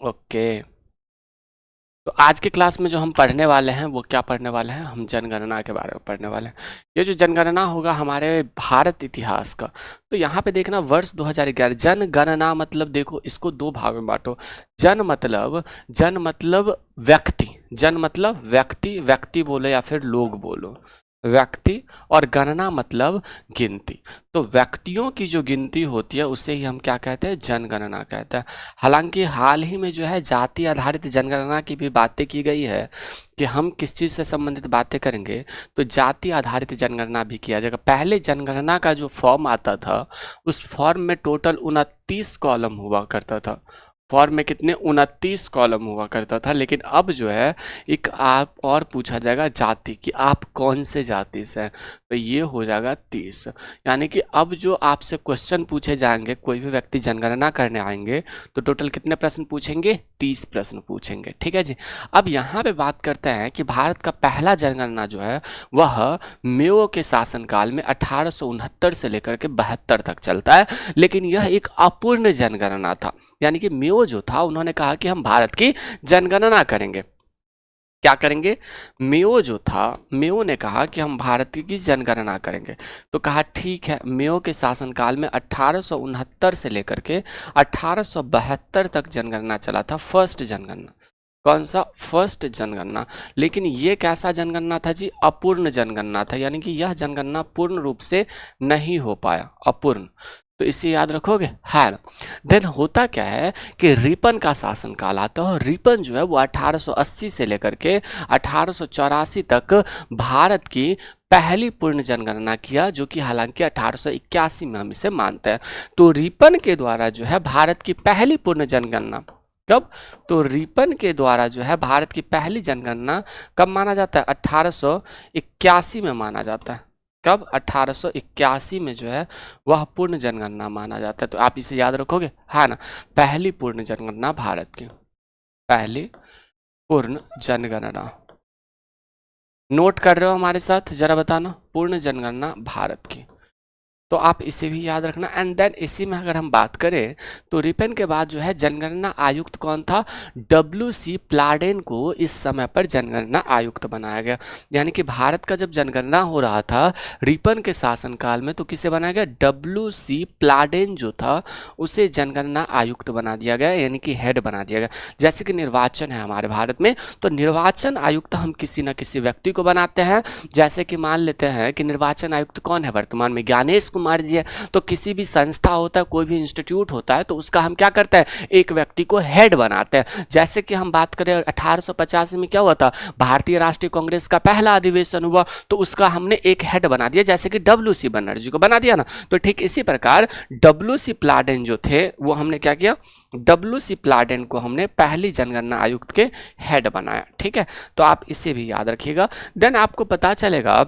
Okay. तो आज के क्लास में जो हम पढ़ने वाले हैं वो क्या पढ़ने वाले हैं, हम जनगणना के बारे में पढ़ने वाले हैं। ये जो जनगणना होगा हमारे भारत इतिहास का। तो यहाँ पे देखना वर्ष 2011 जनगणना मतलब देखो इसको दो भाग में बांटो। जन मतलब व्यक्ति, जन मतलब व्यक्ति, व्यक्ति बोलो या फिर लोग बोलो, व्यक्ति। और गणना मतलब गिनती। तो व्यक्तियों की जो गिनती होती है उसे ही हम क्या कहते हैं, जनगणना कहते हैं। हालांकि हाल ही में जो है जाति आधारित जनगणना की भी बातें की गई है कि हम किस चीज़ से संबंधित बातें करेंगे, तो जाति आधारित जनगणना भी किया जाएगा। पहले जनगणना का जो फॉर्म आता था उस फॉर्म में टोटल 29 कॉलम हुआ करता था। फॉर्म में कितने, 29 कॉलम हुआ करता था। लेकिन अब जो है एक आप और पूछा जाएगा जाति कि आप कौन से जाति से हैं, तो ये हो जाएगा 30। यानी कि अब जो आपसे क्वेश्चन पूछे जाएंगे, कोई भी व्यक्ति जनगणना करने आएंगे तो टोटल कितने प्रश्न पूछेंगे, 30 प्रश्न पूछेंगे। ठीक है जी। अब यहाँ पे बात करते हैं कि भारत का पहला जनगणना जो है वह मेयो के शासनकाल में 1869 से लेकर के 72 तक चलता है। लेकिन यह एक अपूर्ण जनगणना था। यानी कि मेयो जो था उन्होंने कहा कि हम भारत की जनगणना करेंगे। क्या करेंगे, मेयो जो था, मेयो ने कहा कि हम भारत की जनगणना करेंगे। तो कहा ठीक है। मेयो के शासनकाल में 1869 से लेकर के 1872 तक जनगणना चला था, फर्स्ट जनगणना। कौन सा, फर्स्ट जनगणना। लेकिन ये कैसा जनगणना था जी, अपूर्ण जनगणना था। यानी कि यह जनगणना पूर्ण रूप से नहीं हो पाया, अपूर्ण। तो इसे याद रखोगे, है ना। देन होता क्या है कि रिपन का शासनकाल आता है और रिपन जो है वो 1880 से लेकर के 1884 तक भारत की पहली पूर्ण जनगणना किया, जो कि हालांकि 1881 में हम इसे मानते हैं। तो रिपन के द्वारा जो है भारत की पहली पूर्ण जनगणना कब, तो रिपन के द्वारा जो है भारत की पहली जनगणना कब माना जाता है, 1881 में माना जाता है। कब, 1881 में जो है वह पूर्ण जनगणना माना जाता है। तो आप इसे याद रखोगे, है ना। पहली पूर्ण जनगणना भारत की, पहली पूर्ण जनगणना। नोट कर रहे हो हमारे साथ, जरा बताना, पूर्ण जनगणना भारत की। तो आप इसे भी याद रखना। एंड देन इसी में अगर हम बात करें तो रिपन के बाद जो है जनगणना आयुक्त कौन था, WC प्लाडेन को इस समय पर जनगणना आयुक्त बनाया गया। यानी कि भारत का जब जनगणना हो रहा था रिपन के शासनकाल में, तो किसे बनाया गया, WC प्लाडेन जो था उसे जनगणना आयुक्त बना दिया गया, यानी कि हेड बना दिया गया। जैसे कि निर्वाचन है हमारे भारत में, तो निर्वाचन आयुक्त हम किसी न किसी व्यक्ति को बनाते हैं। जैसे कि मान लेते हैं कि निर्वाचन आयुक्त कौन है वर्तमान में, ज्ञानेश कुमार जी है। तो किसी भी संस्था होता है, कोई भी इंस्टीट्यूट होता है, तो उसका हम क्या करते हैं, एक व्यक्ति को हेड बनाते हैं। जैसे कि हम बात करें 1885 में क्या हुआ था, भारतीय राष्ट्रीय कांग्रेस का पहला अधिवेशन हुआ, तो उसका हमने एक हेड बना दिया, जैसे कि WC बनर्जी को बना दिया ना। तो ठीक इसी प्रकार WC प्लाडेन जो थे वो हमने क्या किया, WC प्लाडेन को हमने पहली जनगणना आयुक्त के हेड बनाया। ठीक है, तो आप इसे भी याद रखिएगा। देन आपको पता चलेगा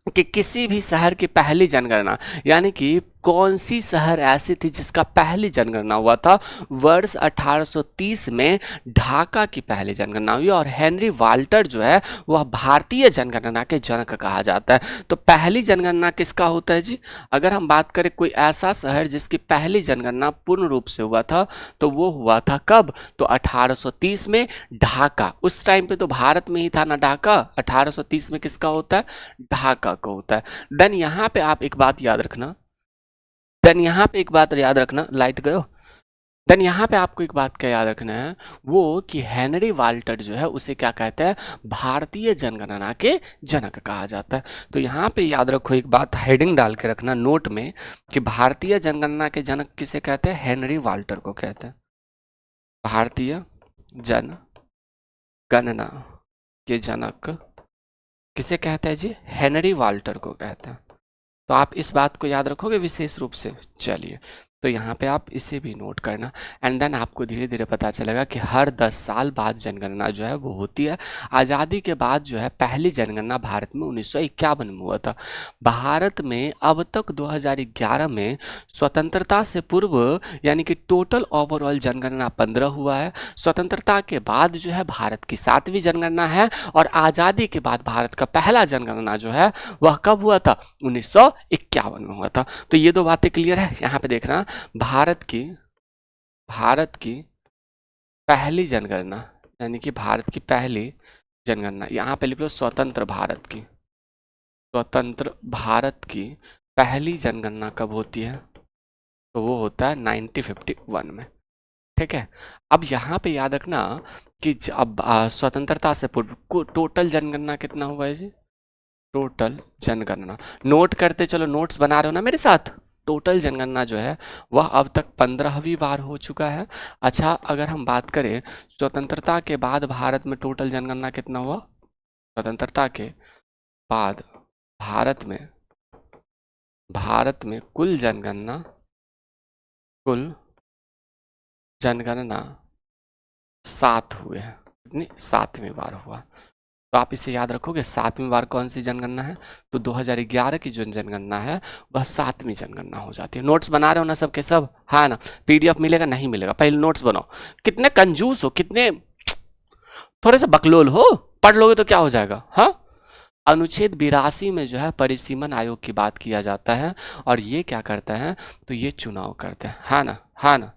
कि किसी भी शहर की पहली जनगणना, यानी कि कौन सी शहर ऐसी थी जिसका पहली जनगणना हुआ था, वर्ष 1830 में ढाका की पहली जनगणना हुई। और हेनरी वाल्टर जो है वह भारतीय जनगणना के जनक कहा जाता है। तो पहली जनगणना किसका होता है जी, अगर हम बात करें कोई ऐसा शहर जिसकी पहली जनगणना पूर्ण रूप से हुआ था, तो वो हुआ था कब, तो 1830 में ढाका। उस टाइम पे तो भारत में ही था ना ढाका, 1830 में किसका होता है, ढाका को होता है। देन यहाँ पे आप एक बात याद रखना, देन यहाँ पे एक बात याद रखना, लाइट गयो। देन यहाँ पे आपको एक बात क्या याद रखना है, वो कि हेनरी वाल्टर जो है उसे क्या कहते हैं, भारतीय जनगणना के जनक कहा जाता है। तो यहाँ पे याद रखो एक बात, हेडिंग डाल के रखना नोट में, कि भारतीय जनगणना के जनक किसे कहते हैं, हेनरी वाल्टर को कहते हैं। भारतीय जनगणना के जनक किसे कहते हैं जी, हेनरी वाल्टर को कहते हैं। तो आप इस बात को याद रखोगे विशेष रूप से। चलिए, तो यहाँ पे आप इसे भी नोट करना। एंड देन आपको धीरे धीरे पता चलेगा कि हर 10 साल बाद जनगणना जो है वो होती है। आज़ादी के बाद जो है पहली जनगणना भारत में 1951 में हुआ था। भारत में अब तक 2011 में स्वतंत्रता से पूर्व यानी कि टोटल ओवरऑल जनगणना 15 हुआ है। स्वतंत्रता के बाद जो है भारत की 7वीं जनगणना है। और आज़ादी के बाद भारत का पहला जनगणना जो है वह कब हुआ था, 1951 में हुआ था। तो ये दो बातें क्लियर है। यहाँ पे देखना, भारत की पहली जनगणना यानी कि भारत की पहली जनगणना, यहाँ पे लिख लो स्वतंत्र भारत की, स्वतंत्र भारत की पहली जनगणना कब होती है? तो वो होता है 1951 में। ठीक है, अब यहाँ पे याद रखना कि अब स्वतंत्रता से पूर्व टोटल जनगणना कितना हुआ है जी? टोटल जनगणना, नोट करते चलो, नोट्स बना रहे हो ना मेरे साथ? टोटल जनगणना जो है वह अब तक 15वीं बार हो चुका है। अच्छा, अगर हम बात करें स्वतंत्रता के बाद भारत में टोटल जनगणना कितना हुआ? स्वतंत्रता के बाद भारत में कुल जनगणना 7 हुए हैं। कितनी? 7वीं बार हुआ। तो आप इसे याद रखोगे, 7वीं बार कौन सी जनगणना है? तो 2011 की जो जनगणना है वह 7वीं जनगणना हो जाती है। नोट्स बना रहे हो ना सबके सब? हाँ ना? पीडीएफ मिलेगा? नहीं मिलेगा, पहले नोट्स बनाओ। कितने कंजूस हो, कितने थोड़े से बकलोल हो, पढ़ लोगे तो क्या हो जाएगा? हाँ, अनुच्छेद 82 में जो है परिसीमन आयोग की बात किया जाता है, और ये क्या करता है? तो ये चुनाव करते हैं। हाँ ना? हाँ ना?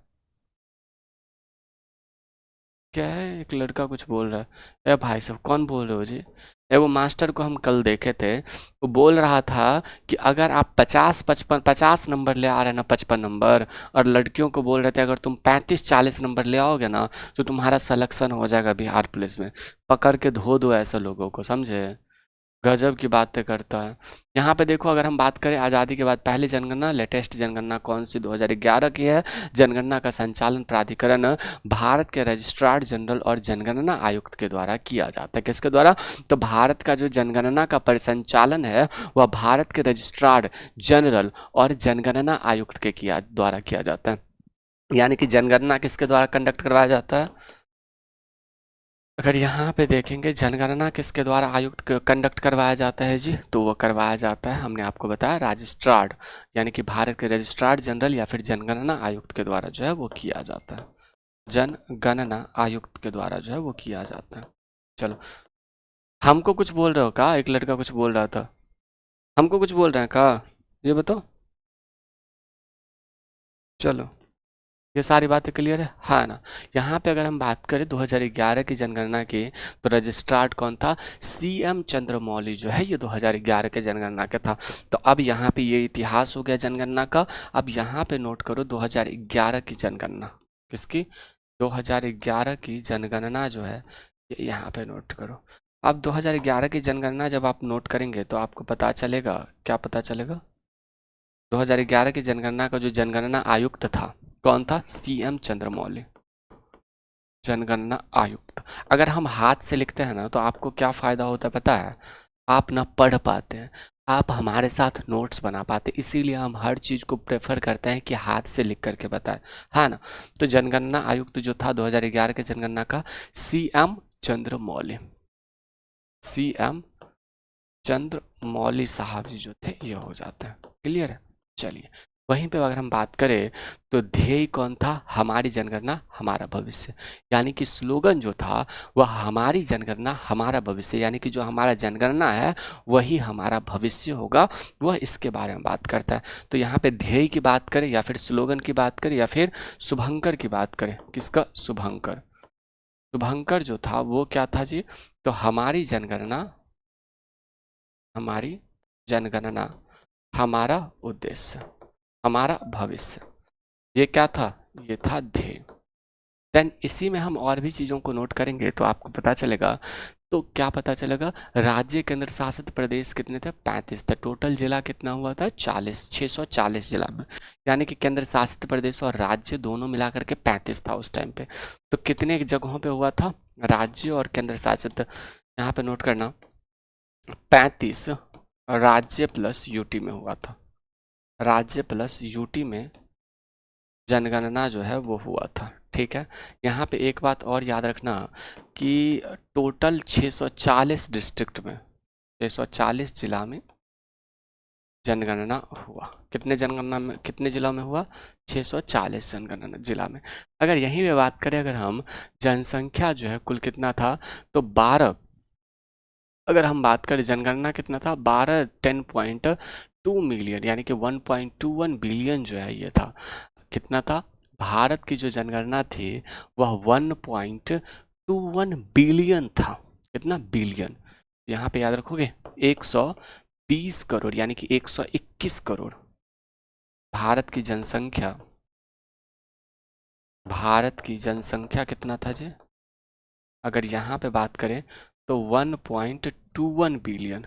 क्या है? एक लड़का कुछ बोल रहा है। ए भाई साहब, कौन बोल रहे हो जी? वो मास्टर को हम कल देखे थे, वो बोल रहा था कि अगर आप 50 नंबर ले आ रहे हैं ना, 55 नंबर, और लड़कियों को बोल रहे थे अगर तुम 35-40 नंबर ले आओगे ना तो तुम्हारा सिलेक्शन हो जाएगा बिहार पुलिस में। पकड़ के धो दो ऐसे लोगों को, समझे? गजब की बातें करता है। यहाँ पे देखो, अगर हम बात करें आज़ादी के बाद पहली जनगणना, लेटेस्ट जनगणना कौन सी? 2011 की है। जनगणना का संचालन प्राधिकरण भारत के रजिस्ट्रार जनरल और जनगणना आयुक्त के द्वारा किया जाता है। किसके द्वारा? तो भारत का जो जनगणना का परिसंचालन है वह भारत के रजिस्ट्रार जनरल और जनगणना आयुक्त के द्वारा किया जाता है। यानी कि जनगणना किसके द्वारा कंडक्ट करवाया जाता है? अगर यहाँ पे देखेंगे जनगणना किसके द्वारा आयुक्त कंडक्ट करवाया जाता है जी? तो वो करवाया जाता है, हमने आपको बताया, रजिस्ट्रार, यानी कि भारत के रजिस्ट्रार जनरल या फिर जनगणना आयुक्त के द्वारा जो है वो किया जाता है। जनगणना आयुक्त के द्वारा जो है वो किया जाता है। चलो, हमको कुछ बोल रहे हो का? एक लड़का कुछ बोल रहा था, हमको कुछ बोल रहे हैं का? ये बताओ। चलो, ये सारी बातें क्लियर है? हाँ ना? यहाँ पे अगर हम बात करें 2011 की जनगणना की, तो रजिस्ट्रार कौन था? सीएम चंद्रमौली जो है, ये 2011 के जनगणना का था। तो अब यहाँ पे ये इतिहास हो गया जनगणना का। अब यहाँ पे नोट करो 2011 की जनगणना। किसकी? 2011 की जनगणना जो है ये यहाँ पे नोट करो। अब 2011 की जनगणना जब आप नोट करेंगे तो आपको पता चलेगा, क्या पता चलेगा? 2011 की जनगणना का जो जनगणना आयुक्त था, कौन था? सीएम चंद्रमौली, जनगणना आयुक्त। अगर हम हाथ से लिखते हैं ना तो आपको क्या फ़ायदा होता है पता है? आप ना पढ़ पाते हैं, आप हमारे साथ नोट्स बना पाते, इसीलिए हम हर चीज़ को प्रेफर करते हैं कि हाथ से लिख करके बताएं। हाँ ना? तो जनगणना आयुक्त जो था 2011 के जनगणना का, सीएम चंद्रमौली, सीएम चंद्रमौली साहब जी जो थे ये हो जाते हैं। क्लियर है? चलिए, वहीं पे अगर हम बात करें तो ध्येय कौन था? हमारी जनगणना हमारा भविष्य। यानी कि स्लोगन जो था वह हमारी जनगणना हमारा भविष्य, यानी कि जो हमारा जनगणना है वही हमारा भविष्य होगा, वह इसके बारे में बात करता है। तो यहाँ पे ध्येय की बात करें या फिर स्लोगन की बात करें या फिर शुभंकर की बात करें, किसका? शुभंकर। शुभंकर जो था वो क्या था जी? तो हमारी जनगणना हमारा उद्देश्य, हमारा भविष्य, ये क्या था? ये था ध्येय। देन इसी में हम और भी चीज़ों को नोट करेंगे तो आपको पता चलेगा। तो क्या पता चलेगा? राज्य केंद्र शासित प्रदेश कितने थे? 35 थे। टोटल जिला कितना हुआ था? 640 जिला में, यानी कि केंद्र शासित प्रदेश और राज्य दोनों मिलाकर के 35 था उस टाइम पे। तो कितने जगहों पे हुआ था? राज्य और केंद्र शासित, यहाँ पे नोट करना, 35 राज्य प्लस यूटी में हुआ था। राज्य प्लस यूटी में जनगणना जो है वो हुआ था। ठीक है, यहाँ पे एक बात और याद रखना कि टोटल 640 डिस्ट्रिक्ट में, 640 जिला में जनगणना हुआ। कितने जनगणना में, कितने जिलों में हुआ? 640 जनगणना जिला में। अगर यहीं पे बात करें, अगर हम जनसंख्या जो है कुल कितना था, तो 12, अगर हम बात करें जनगणना कितना था, 10.2 मिलियन, यानी कि 1.21 बिलियन जो है ये था। कितना था? भारत की जो जनगणना थी वह 1.21 बिलियन था। कितना बिलियन? यहाँ पे याद रखोगे 120 करोड़ यानी कि 121 करोड़। भारत की जनसंख्या, भारत की जनसंख्या कितना था जी? अगर यहाँ पे बात करें तो 1.21 बिलियन,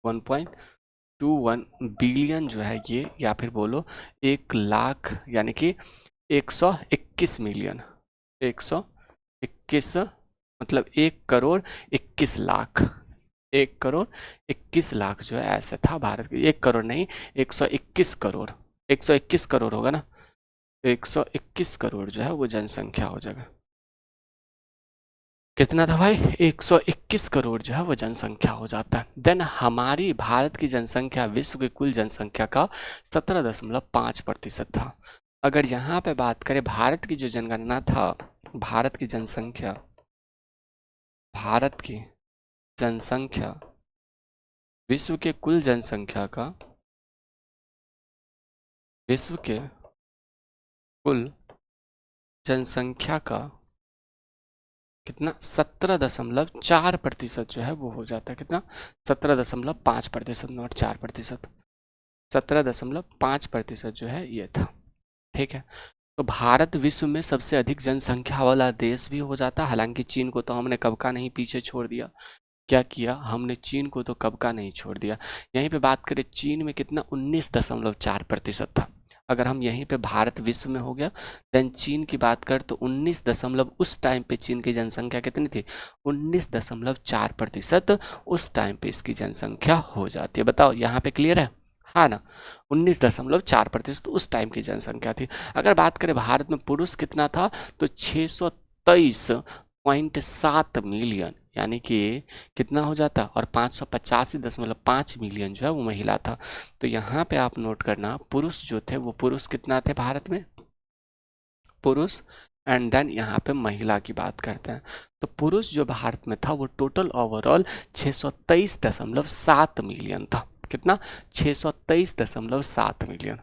1.21 बिलियन जो है ये, या फिर बोलो 1 लाख यानी कि 121 मिलियन, 121 मतलब 1 करोड़ 21 लाख, 1 करोड़ 21 लाख जो है ऐसा था भारत की। 1 करोड़ नहीं, 121 करोड़, 121 करोड़ होगा ना, 121 करोड़ जो है वो जनसंख्या हो जाएगा। कितना था भाई? 121 करोड़ जो है वो जनसंख्या हो जाता है। देन हमारी भारत की जनसंख्या विश्व की कुल जनसंख्या का 17.5% था। अगर यहाँ पे बात करें भारत की जो जनगणना था, भारत की जनसंख्या, भारत की जनसंख्या विश्व के कुल जनसंख्या का, विश्व के कुल जनसंख्या का कितना 17.4% जो है वो हो जाता है। कितना? 17.5%, नॉट 4%, 17.5% जो है ये था। ठीक है, तो भारत विश्व में सबसे अधिक जनसंख्या वाला देश भी हो जाता है। हालांकि चीन को तो हमने कब का नहीं पीछे छोड़ दिया। क्या किया हमने? चीन को तो कब का नहीं छोड़ दिया। यहीं पे बात करें चीन में कितना 19.4% था। अगर हम यहीं पे भारत विश्व में हो गया, देन चीन की बात कर तो 19 दशमलव, उस टाइम पे चीन की जनसंख्या कितनी थी? 19.4%। उस टाइम पे इसकी जनसंख्या हो जाती है। बताओ यहाँ पे क्लियर है? हाँ ना, 19.4% उस टाइम की जनसंख्या थी। अगर बात करें भारत में पुरुष कितना था तो 623.7 मिलियन यानी कि कितना हो जाता, और 585.5 मिलियन जो है वो महिला था। तो यहाँ पे आप नोट करना पुरुष जो थे वो पुरुष कितना थे भारत में? पुरुष, एंड देन यहाँ पे महिला की बात करते हैं तो पुरुष जो भारत में था वो टोटल ओवरऑल 623.7 मिलियन था। कितना? 623.7 मिलियन,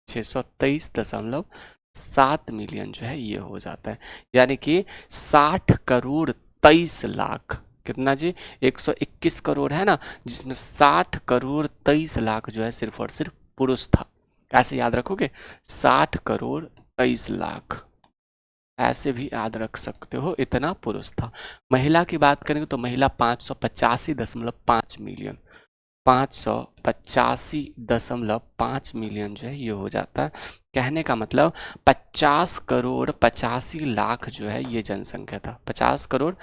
623.7 मिलियन जो है ये हो जाता है। यानी कि 60 करोड़ 23 लाख। कितना जी? 121 करोड़ है ना, जिसमें 60 करोड़ 23 लाख जो है सिर्फ और सिर्फ पुरुष था। ऐसे याद रखोगे, 60 करोड़ 23 लाख, ऐसे भी याद रख सकते हो, इतना पुरुष था। महिला की बात करेंगे तो महिला 585.5 मिलियन, 585.5 मिलियन जो है ये हो जाता है। कहने का मतलब 50 करोड़ 85 लाख जो है ये जनसंख्या था। 50 करोड़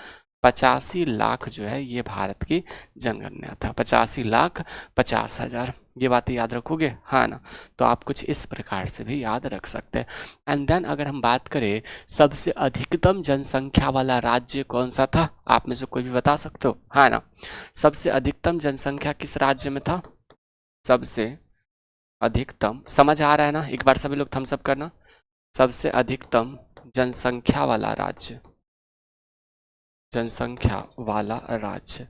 85 लाख जो है ये भारत की जनगणना था। 85,50,000, ये बातें याद रखोगे? हाँ ना, तो आप कुछ इस प्रकार से भी याद रख सकते हैं। एंड देन अगर हम बात करें सबसे अधिकतम जनसंख्या वाला राज्य कौन सा था, आप में से कोई भी बता सकते हो? हाँ ना, सबसे अधिकतम जनसंख्या किस राज्य में था? सबसे अधिकतम, समझ आ रहा है ना? एक बार सभी लोग थम्स अप करना। सबसे अधिकतम जनसंख्या वाला राज्य, जनसंख्या वाला राज्य,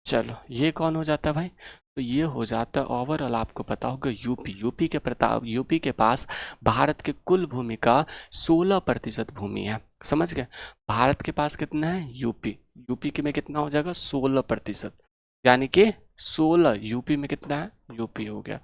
चलो ये कौन हो जाता है भाई? तो ये हो जाता है ओवरऑल, आपको पता होगा यूपी। यूपी के प्रताप, यूपी के पास भारत के कुल भूमि का 16% भूमि है। समझ गए? भारत के पास कितना है? यूपी, यूपी के में कितना हो जाएगा? 16%, यानी कि 16। यूपी में कितना है? यूपी हो गया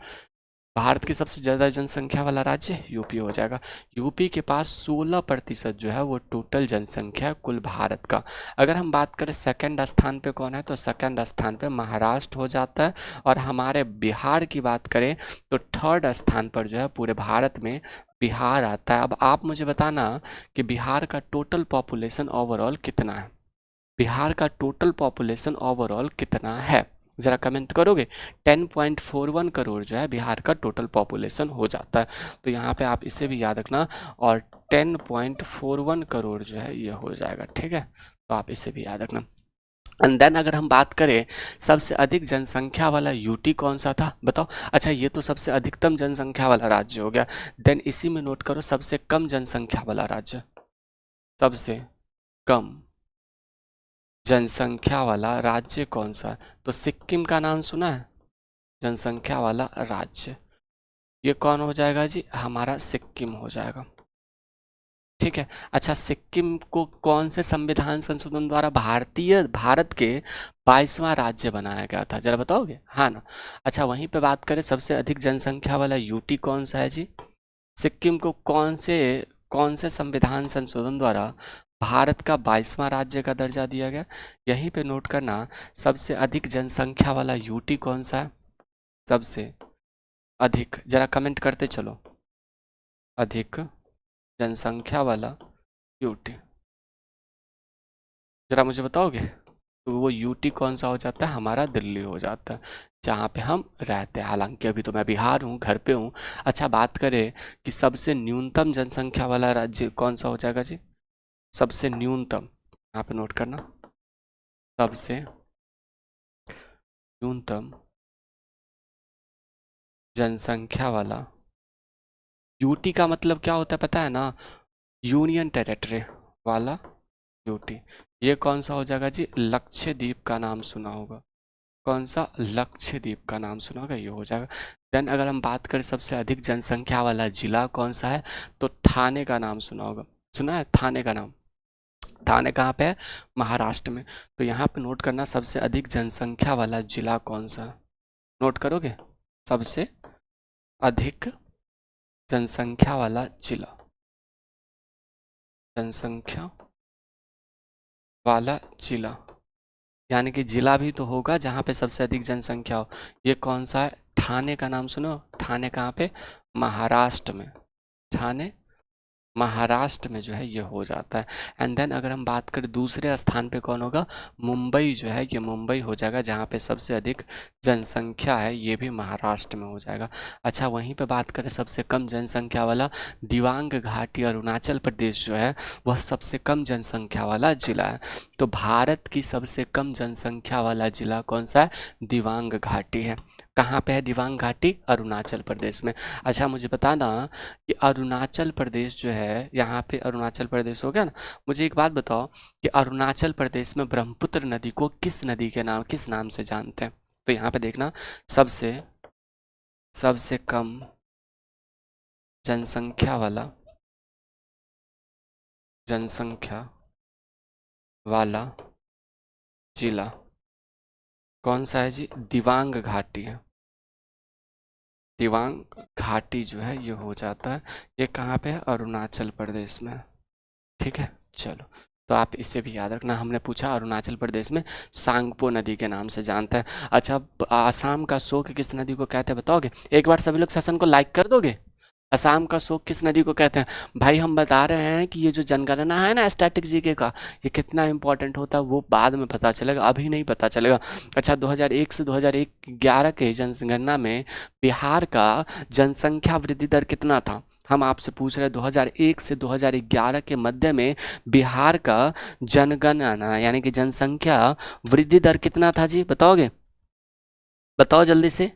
भारत की सबसे ज़्यादा जनसंख्या वाला राज्य, यूपी हो जाएगा। यूपी के पास 16% जो है वो टोटल जनसंख्या कुल भारत का। अगर हम बात करें सेकंड स्थान पे कौन है, तो सेकंड स्थान पे महाराष्ट्र हो जाता है। और हमारे बिहार की बात करें तो थर्ड स्थान पर जो है पूरे भारत में बिहार आता है। अब आप मुझे बताना कि बिहार का टोटल पॉपुलेशन ओवरऑल कितना है? बिहार का टोटल पॉपुलेशन ओवरऑल कितना है? ज़रा कमेंट करोगे? 10.41 करोड़ जो है बिहार का टोटल पॉपुलेशन हो जाता है। तो यहाँ पे आप इसे भी याद रखना, और 10.41 करोड़ जो है ये हो जाएगा। ठीक है, तो आप इसे भी याद रखना। एंड देन अगर हम बात करें सबसे अधिक जनसंख्या वाला यूटी कौन सा था, बताओ? अच्छा, ये तो सबसे अधिकतम जनसंख्या वाला राज्य हो गया। देन इसी में नोट करो सबसे कम जनसंख्या वाला राज्य, सबसे कम जनसंख्या वाला राज्य कौन सा? तो सिक्किम का नाम सुना है? जनसंख्या वाला राज्य ये कौन हो जाएगा जी? हमारा सिक्किम हो जाएगा। ठीक है। अच्छा, सिक्किम को कौन से संविधान संशोधन द्वारा भारत के 22वां राज्य बनाया गया था, जरा बताओगे? हाँ ना। अच्छा, वहीं पे बात करें सबसे अधिक जनसंख्या वाला यूटी कौन सा है जी? सिक्किम को कौन से संविधान संशोधन द्वारा भारत का 22वां राज्य का दर्जा दिया गया? यहीं पे नोट करना, सबसे अधिक जनसंख्या वाला यूटी कौन सा है? सबसे अधिक, जरा कमेंट करते चलो। अधिक जनसंख्या वाला यूटी, जरा मुझे बताओगे? तो वो यूटी कौन सा हो जाता है? हमारा दिल्ली हो जाता है, जहाँ पे हम रहते हैं। हालांकि अभी तो मैं बिहार हूँ, घर पे हूँ। अच्छा, बात करें कि सबसे न्यूनतम जनसंख्या वाला राज्य कौन सा हो जाएगा जी? सबसे न्यूनतम, यहाँ पे नोट करना, सबसे न्यूनतम जनसंख्या वाला, यूटी का मतलब क्या होता है पता है ना? यूनियन टेरिटरी वाला यूटी। ये कौन सा हो जाएगा जी? लक्षद्वीप का नाम सुना होगा। कौन सा? लक्षद्वीप का नाम सुना होगा, ये हो जाएगा। देन अगर हम बात करें सबसे अधिक जनसंख्या वाला जिला कौन सा है, तो ठाणे का नाम सुना होगा। सुना है ठाणे का नाम? ठाणे कहाँ पे है? महाराष्ट्र में। तो यहाँ पे नोट करना, सबसे अधिक जनसंख्या वाला जिला कौन सा है? नोट करोगे? सबसे अधिक जनसंख्या वाला जिला, जनसंख्या वाला जिला, यानी कि जिला भी तो होगा जहाँ पे सबसे अधिक जनसंख्या हो। ये कौन सा है? ठाणे का नाम सुनो। ठाणे कहाँ पे? महाराष्ट्र में। ठाणे महाराष्ट्र में जो है ये हो जाता है। एंड देन अगर हम बात करें दूसरे स्थान पे कौन होगा? मुंबई जो है, ये मुंबई हो जाएगा, जहाँ पे सबसे अधिक जनसंख्या है, ये भी महाराष्ट्र में हो जाएगा। अच्छा, वहीं पे बात करें सबसे कम जनसंख्या वाला, दिबांग घाटी अरुणाचल प्रदेश जो है, वह सबसे कम जनसंख्या वाला जिला है। तो भारत की सबसे कम जनसंख्या वाला जिला कौन सा है? दिबांग घाटी है। कहाँ पे है दिबांग घाटी? अरुणाचल प्रदेश में। अच्छा, मुझे बताना कि अरुणाचल प्रदेश जो है, यहाँ पे अरुणाचल प्रदेश हो गया ना, मुझे एक बात बताओ कि अरुणाचल प्रदेश में ब्रह्मपुत्र नदी को किस नाम से जानते हैं? तो यहाँ पे देखना, सबसे सबसे कम जनसंख्या वाला जिला कौन सा है जी? दिबांग घाटी है। दिबांग घाटी जो है ये हो जाता है, ये कहाँ पे है? अरुणाचल प्रदेश में। ठीक है, चलो। तो आप इससे भी याद रखना, हमने पूछा अरुणाचल प्रदेश में सांगपो नदी के नाम से जानता है। अच्छा, आसाम का शोक किस नदी को कहते हैं, बताओगे? एक बार सभी लोग सेशन को लाइक कर दोगे? असम का शोक किस नदी को कहते हैं? भाई हम बता रहे हैं कि ये जो जनगणना है ना, स्टैटिक जीके का, ये कितना इंपॉर्टेंट होता है वो बाद में पता चलेगा, अभी नहीं पता चलेगा। अच्छा, 2001 से 2011 के जनगणना में बिहार का जनसंख्या वृद्धि दर कितना था? हम आपसे पूछ रहे हैं 2001 से 2011 के मध्य में बिहार का जनगणना यानी कि जनसंख्या वृद्धि दर कितना था जी? बताओगे? बताओ जल्दी से।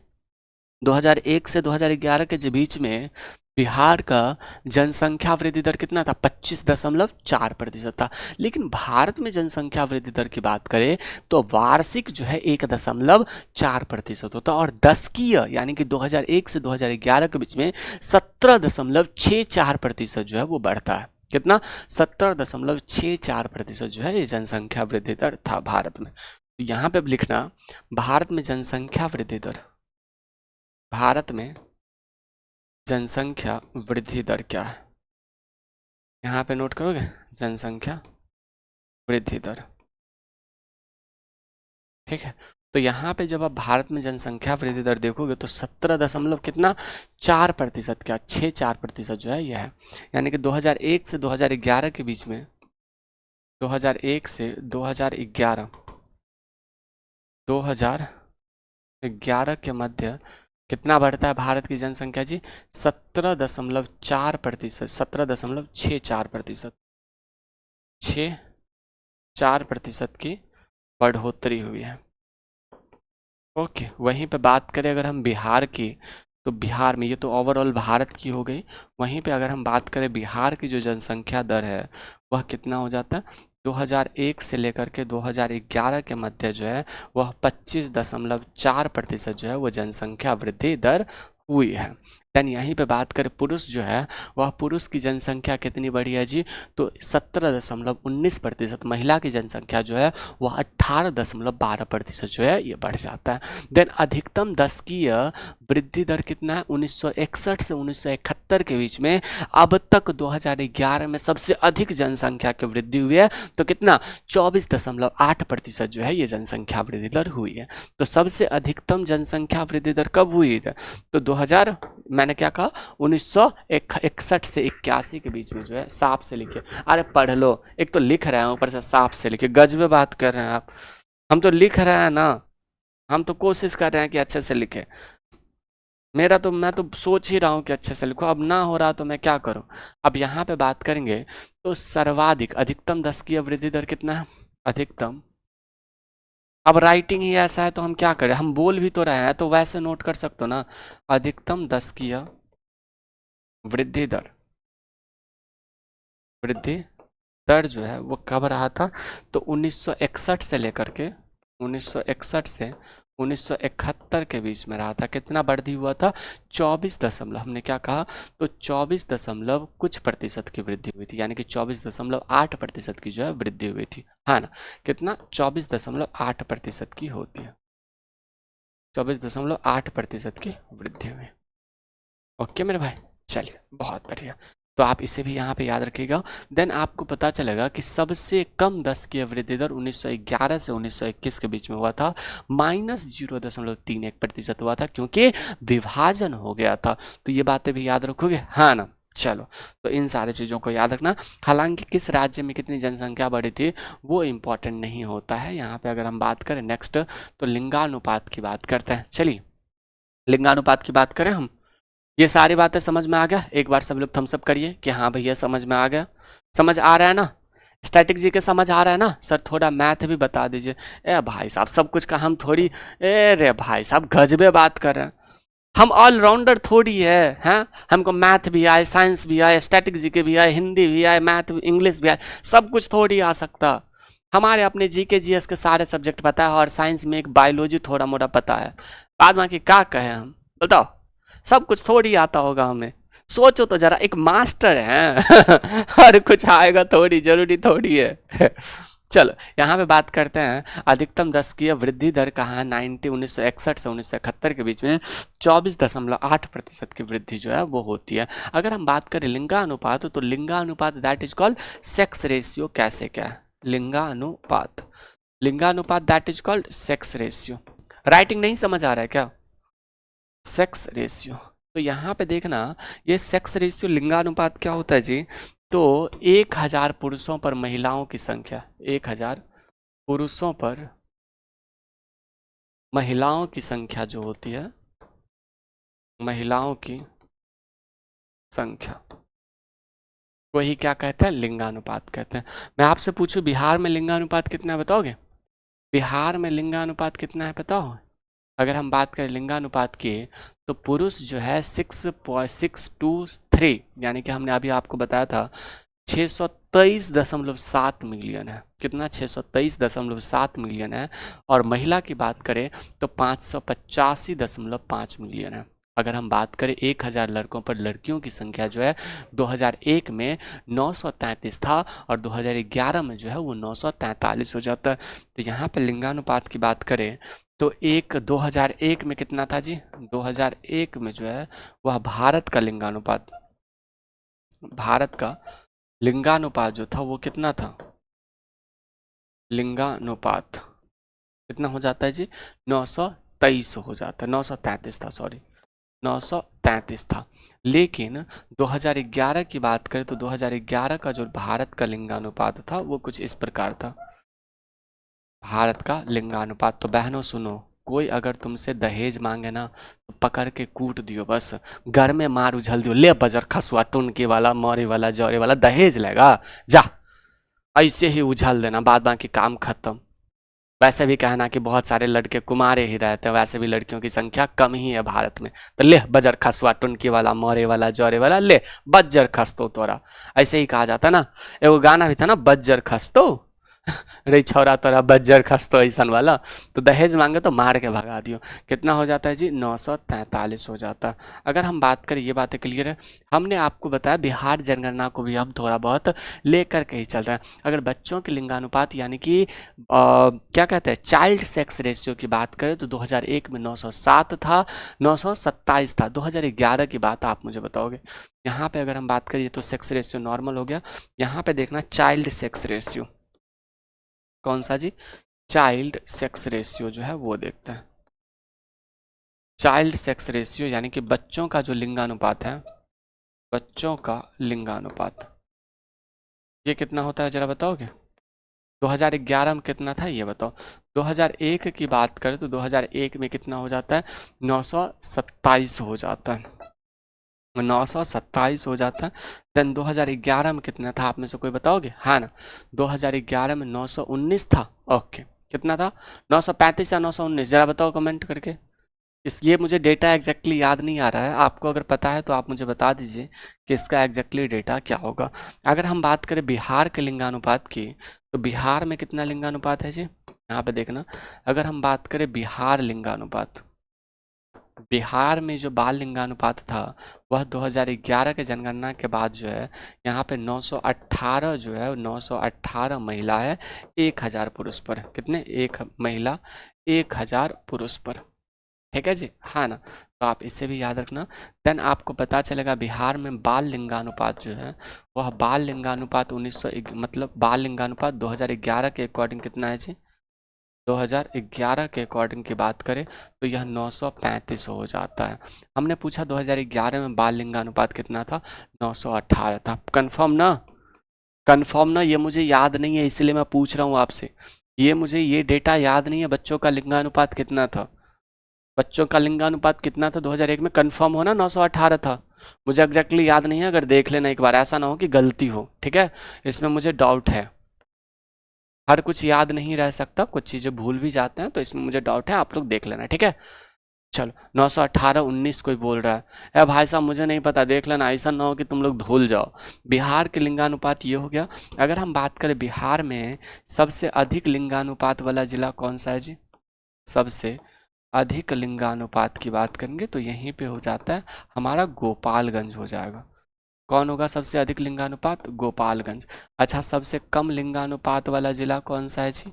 2001 से 2011 के बीच में बिहार का जनसंख्या वृद्धि दर कितना था? 25.4% था। लेकिन भारत में जनसंख्या वृद्धि दर की बात करें तो वार्षिक जो है 1.4% होता है, और दशकीय यानी कि 2001 से 2011 के बीच में 17.64% जो है वो बढ़ता है। कितना? 17.64% जो है ये जनसंख्या वृद्धि दर था भारत में। तो यहाँ पे लिखना, भारत में जनसंख्या वृद्धि दर, भारत में जनसंख्या वृद्धि दर क्या है? यहाँ पे नोट करोगे, जनसंख्या वृद्धि दर। ठीक है, तो यहाँ पे जब आप भारत में जनसंख्या वृद्धि दर देखोगे तो 17 दशमलव कितना 4%, क्या 4% जो है यह है। यानी कि 2001 से 2011 के बीच में, 2001 से 2011 के मध्य कितना बढ़ता है भारत की जनसंख्या जी? 17.4%, 17.64%, 4% की बढ़ोतरी हुई है। ओके, वहीं पे बात करें अगर हम बिहार की, तो बिहार में, ये तो ओवरऑल भारत की हो गई, वहीं पे अगर हम बात करें बिहार की जो जनसंख्या दर है वह कितना हो जाता है? 2001 से लेकर के 2011 के मध्य जो है वह 25.4% जो है वो जनसंख्या वृद्धि दर हुई है। देन यहीं पे बात करें पुरुष जो है वह पुरुष की जनसंख्या कितनी बढ़ी है जी, तो 17.19%। महिला की जनसंख्या जो है वह 18.12% जो है ये बढ़ जाता है। देन अधिकतम दशकीय वृद्धि दर कितना है, 1961 से 1971 के बीच में अब तक 2011 में सबसे अधिक जनसंख्या की वृद्धि हुई है, तो कितना 24.8% जो है ये जनसंख्या वृद्धि दर हुई है। तो सबसे अधिकतम जनसंख्या वृद्धि दर कब हुई है, तो 2000 मैंने क्या कहा 1961 से 81 के बीच में जो है, साफ से लिखे। अरे पढ़ लो, एक तो लिख रहे हैं ऊपर से साफ से लिखे, गजबे बात कर रहे हैं आप। हम तो लिख रहे हैं ना, हम तो कोशिश कर रहे हैं कि अच्छे से लिखे। मैं तो सोच ही रहा हूँ कि अच्छे से लिखो, अब ना हो रहा तो मैं क्या करूँ। अब यहाँ पे बात करेंगे तो सर्वाधिक अधिकतम दशकीय वृद्धि दर कितना है, अधिकतम। अब राइटिंग ही ऐसा है तो हम क्या करें, हम बोल भी तो रहे हैं तो वैसे नोट कर सकते हो ना। अधिकतम दशकीय वृद्धि दर, वृद्धि दर जो है वो कब रहा था, तो 1961 से लेकर के 1961 से 1971 के बीच में रहा था। कितना वृद्धि हुआ था, 24 दशमलव, हमने क्या कहा, तो 24 दशमलव कुछ प्रतिशत की वृद्धि हुई थी, यानी कि 24.8% की जो है वृद्धि हुई थी, है ना। कितना, 24.8% की होती है, 24.8% की वृद्धि हुई। ओके मेरे भाई, चलिए बहुत बढ़िया। तो आप इसे भी यहाँ पे याद रखिएगा। देन आपको पता चलेगा कि सबसे कम दशकीय वृद्धि दर 1911 से 1921 के बीच में हुआ था, -0.31% हुआ था, क्योंकि विभाजन हो गया था। तो ये बातें भी याद रखोगे, हाँ ना। चलो, तो इन सारी चीज़ों को याद रखना। हालांकि किस राज्य में कितनी जनसंख्या बढ़ी थी वो इम्पोर्टेंट नहीं होता है। यहाँ पे अगर हम बात करें नेक्स्ट, तो लिंगानुपात की बात करते हैं। चलिए, लिंगानुपात की बात करें हम। ये सारी बातें समझ में आ गया, एक बार सब लोग थम्स अप करिए कि हाँ भैया समझ में आ गया। समझ आ रहा है ना, स्टैटिक जी के समझ आ रहा है ना। सर थोड़ा मैथ भी बता दीजिए। ए भाई साहब, सब कुछ का हम थोड़ी, ए रे भाई साहब गजबे बात कर रहे हैं। हम ऑलराउंडर थोड़ी है, हैं। हमको मैथ भी आए, साइंस भी आए, स्टैटिक जी के भी आए, हिंदी भी आए, मैथ इंग्लिश भी आए, सब कुछ थोड़ी आ सकता। हमारे अपने जीके जीएस के सारे सब्जेक्ट पता है, और साइंस में एक बायोलॉजी थोड़ा मोड़ा पता है। बाद बाकी क्या कहें हम, बताओ। सब कुछ थोड़ी आता होगा हमें, सोचो तो जरा, एक मास्टर है हर कुछ आएगा थोड़ी, जरूरी थोड़ी है चलो यहाँ पे बात करते हैं। अधिकतम दशकीय वृद्धि दर कहाँ है, 1961 से 1971 के बीच में 24.8% की वृद्धि जो है वो होती है। अगर हम बात करें लिंगानुपात, तो लिंगानुपात that is called sex ratio. कैसे क्या है लिंगानुपात, लिंगानुपात that is called sex ratio. Writing नहीं समझ आ रहा है क्या, सेक्स रेशियो। तो यहाँ पे देखना, ये सेक्स रेशियो लिंगानुपात क्या होता है जी, तो 1000 पुरुषों पर महिलाओं की संख्या, 1000 पुरुषों पर महिलाओं की संख्या जो होती है, महिलाओं की संख्या, वही क्या कहते हैं, लिंगानुपात कहते हैं। मैं आपसे पूछूं बिहार में लिंगानुपात कितना है, बताओगे। बिहार में लिंगानुपात कितना है बताओ। अगर हम बात करें लिंगानुपात की, तो पुरुष जो है 6.623, यानी कि हमने अभी आपको बताया था 623.7 मिलियन है। कितना, 623.7 मिलियन है। और महिला की बात करें तो 585.5 मिलियन है। अगर हम बात करें 1000 लड़कों पर लड़कियों की संख्या जो है 2001 में 933 था, और 2011 में जो है वो 943 हो जाता है। तो यहाँ पर लिंगानुपात की बात करें तो 2001 में कितना था जी, 2001 में जो है वह भारत का लिंगानुपात, भारत का लिंगानुपात जो था वो कितना था, लिंगानुपात कितना हो जाता है जी, 923 हो जाता है, 933 था, सॉरी 933 था। लेकिन 2011 की बात करें तो 2011 का जो भारत का लिंगानुपात था वो कुछ इस प्रकार था, भारत का लिंगानुपात। तो बहनों सुनो, कोई अगर तुमसे दहेज मांगे ना तो पकड़ के कूट दियो, बस घर में मार उछल दियो, ले बजर खसुआ टुनके वाला मोरे वाला जौरे वाला दहेज लेगा जा, ऐसे ही उछल देना, बाद बाकी काम खत्म। वैसे भी कहना कि बहुत सारे लड़के कुमारे ही रहते हैं, वैसे भी लड़कियों की संख्या कम ही है भारत में, तो ले बजर खसुआ टुनकी वाला मोरे वाला जौरे वाला, ले बज्जर खस तो तोरा, ऐसे ही कहा जाता ना। एगो गाना भी था ना, बज्जर खस तो, रे छौरा तोरा बज्जर खस्तो ऐसन वाला। तो दहेज मांगे तो मार के भगा दियो। कितना हो जाता है जी? 943 हो जाता है। अगर हम बात करें, ये बातें क्लियर है। हमने आपको बताया बिहार जनगणना को भी हम थोड़ा बहुत लेकर के ही चल रहे हैं। अगर बच्चों के लिंगानुपात यानी कि क्या कहते हैं, चाइल्ड सेक्स रेशियो की बात करें तो 2001 में 907 था, 927 था। 2011 की बात आप मुझे बताओगे। यहाँ पे अगर हम बात करिए तो सेक्स रेशियो नॉर्मल हो गया। यहाँ पे देखना चाइल्ड सेक्स रेशियो, कौन सा जी? चाइल्ड सेक्स रेशियो जो है वो देखते हैं। चाइल्ड सेक्स रेशियो यानी कि बच्चों का जो लिंगानुपात है, बच्चों का लिंगानुपात, ये कितना होता है जरा बताओगे? 2011 में कितना था ये बताओ। 2001 की बात करें तो 2001 में कितना हो जाता है? 927 हो जाता है, 927 हो जाता है। देन 2011 में कितना था, आप में से कोई बताओगे? हाँ ना, 2011 में 919 था। ओके, कितना था? 935 या 919? ज़रा बताओ कमेंट करके। ये मुझे डेटा एग्जैक्टली याद नहीं आ रहा है, आपको अगर पता है तो आप मुझे बता दीजिए कि इसका एग्जैक्टली डेटा क्या होगा। अगर हम बात करें बिहार के लिंगानुपात की, तो बिहार में कितना लिंगानुपात है जी? यहाँ पे देखना। अगर हम बात करें बिहार लिंगानुपात, बिहार में जो बाल लिंगानुपात था वह 2011 के जनगणना के बाद जो है यहाँ पे 918 जो है, 918 महिला है 1000 पुरुष पर। कितने? एक महिला 1000 पुरुष पर। ठीक है जी, हाँ ना। तो आप इससे भी याद रखना। देन आपको पता चलेगा बिहार में बाल लिंगानुपात जो है वह बाल लिंगानुपात 1900 मतलब बाल लिंगानुपात 2011 के अकॉर्डिंग कितना है जी? 2011 के अकॉर्डिंग की बात करें तो यह 935 हो जाता है। हमने पूछा 2011 में बाल लिंगानुपात कितना था? 918 था। कंफर्म ना? कंफर्म ना? ये मुझे याद नहीं है इसलिए मैं पूछ रहा हूँ आपसे। ये मुझे ये डेटा याद नहीं है बच्चों का लिंगानुपात कितना था। बच्चों का लिंगानुपात कितना था 2001 में? कंफर्म हो ना 918 था? मुझे एग्जैक्टली याद नहीं है, अगर देख लेना एक बार, ऐसा ना हो कि गलती हो। ठीक है, इसमें मुझे डाउट है। हर कुछ याद नहीं रह सकता, कुछ चीज़ें भूल भी जाते हैं, तो इसमें मुझे डाउट है, आप लोग देख लेना। ठीक है, चलो 918 19 कोई बोल रहा है भाई साहब मुझे नहीं पता, देख लेना, ऐसा ना हो कि तुम लोग भूल जाओ। बिहार के लिंगानुपात ये हो गया। अगर हम बात करें बिहार में सबसे अधिक लिंगानुपात वाला जिला कौन सा है जी? सबसे अधिक लिंगानुपात की बात करेंगे तो यहीं पे हो जाता है हमारा गोपालगंज हो जाएगा। कौन होगा सबसे अधिक लिंगानुपात? गोपालगंज। अच्छा, सबसे कम लिंगानुपात वाला जिला कौन सा है जी?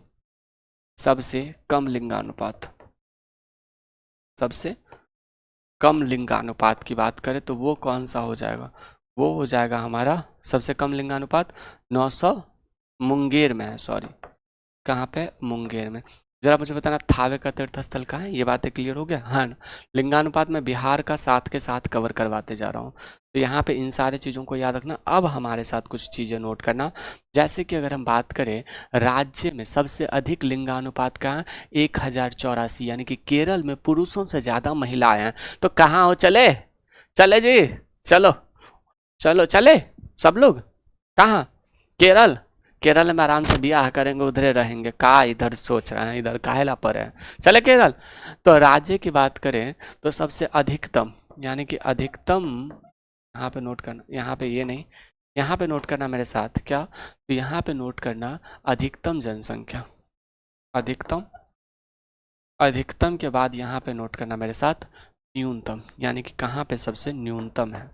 सबसे कम लिंगानुपात, सबसे कम लिंगानुपात की बात करें तो वो कौन सा हो जाएगा? वो हो जाएगा हमारा सबसे कम लिंगानुपात 900 मुंगेर में है, सॉरी, कहाँ पे? मुंगेर में। जरा मुझे बताना थावे का तीर्थ स्थल कहाँ है? ये बातें क्लियर हो गया? हाँ ना। लिंगानुपात में बिहार का साथ के साथ कवर करवाते जा रहा हूँ, तो यहाँ पे इन सारे चीज़ों को याद रखना। अब हमारे साथ कुछ चीज़ें नोट करना, जैसे कि अगर हम बात करें राज्य में सबसे अधिक लिंगानुपात कहाँ? 1084, यानी कि केरल में पुरुषों से ज़्यादा महिलाएं हैं। तो कहाँ हो? चले चले जी, चलो चलो चले सब लोग। कहाँ? केरल। केरल में आराम से ब्याह करेंगे, उधरे रहेंगे, का इधर सोच रहे हैं, इधर काहेला पर है, चले केरल। तो राज्य की बात करें तो सबसे अधिकतम, यानी कि अधिकतम, यहाँ पे नोट करना, यहाँ पे ये नहीं, यहाँ पे नोट करना मेरे साथ, क्या? तो यहाँ पे नोट करना अधिकतम जनसंख्या, अधिकतम, अधिकतम के बाद यहाँ पे नोट करना मेरे साथ न्यूनतम, यानी कि कहाँ पे सबसे न्यूनतम है?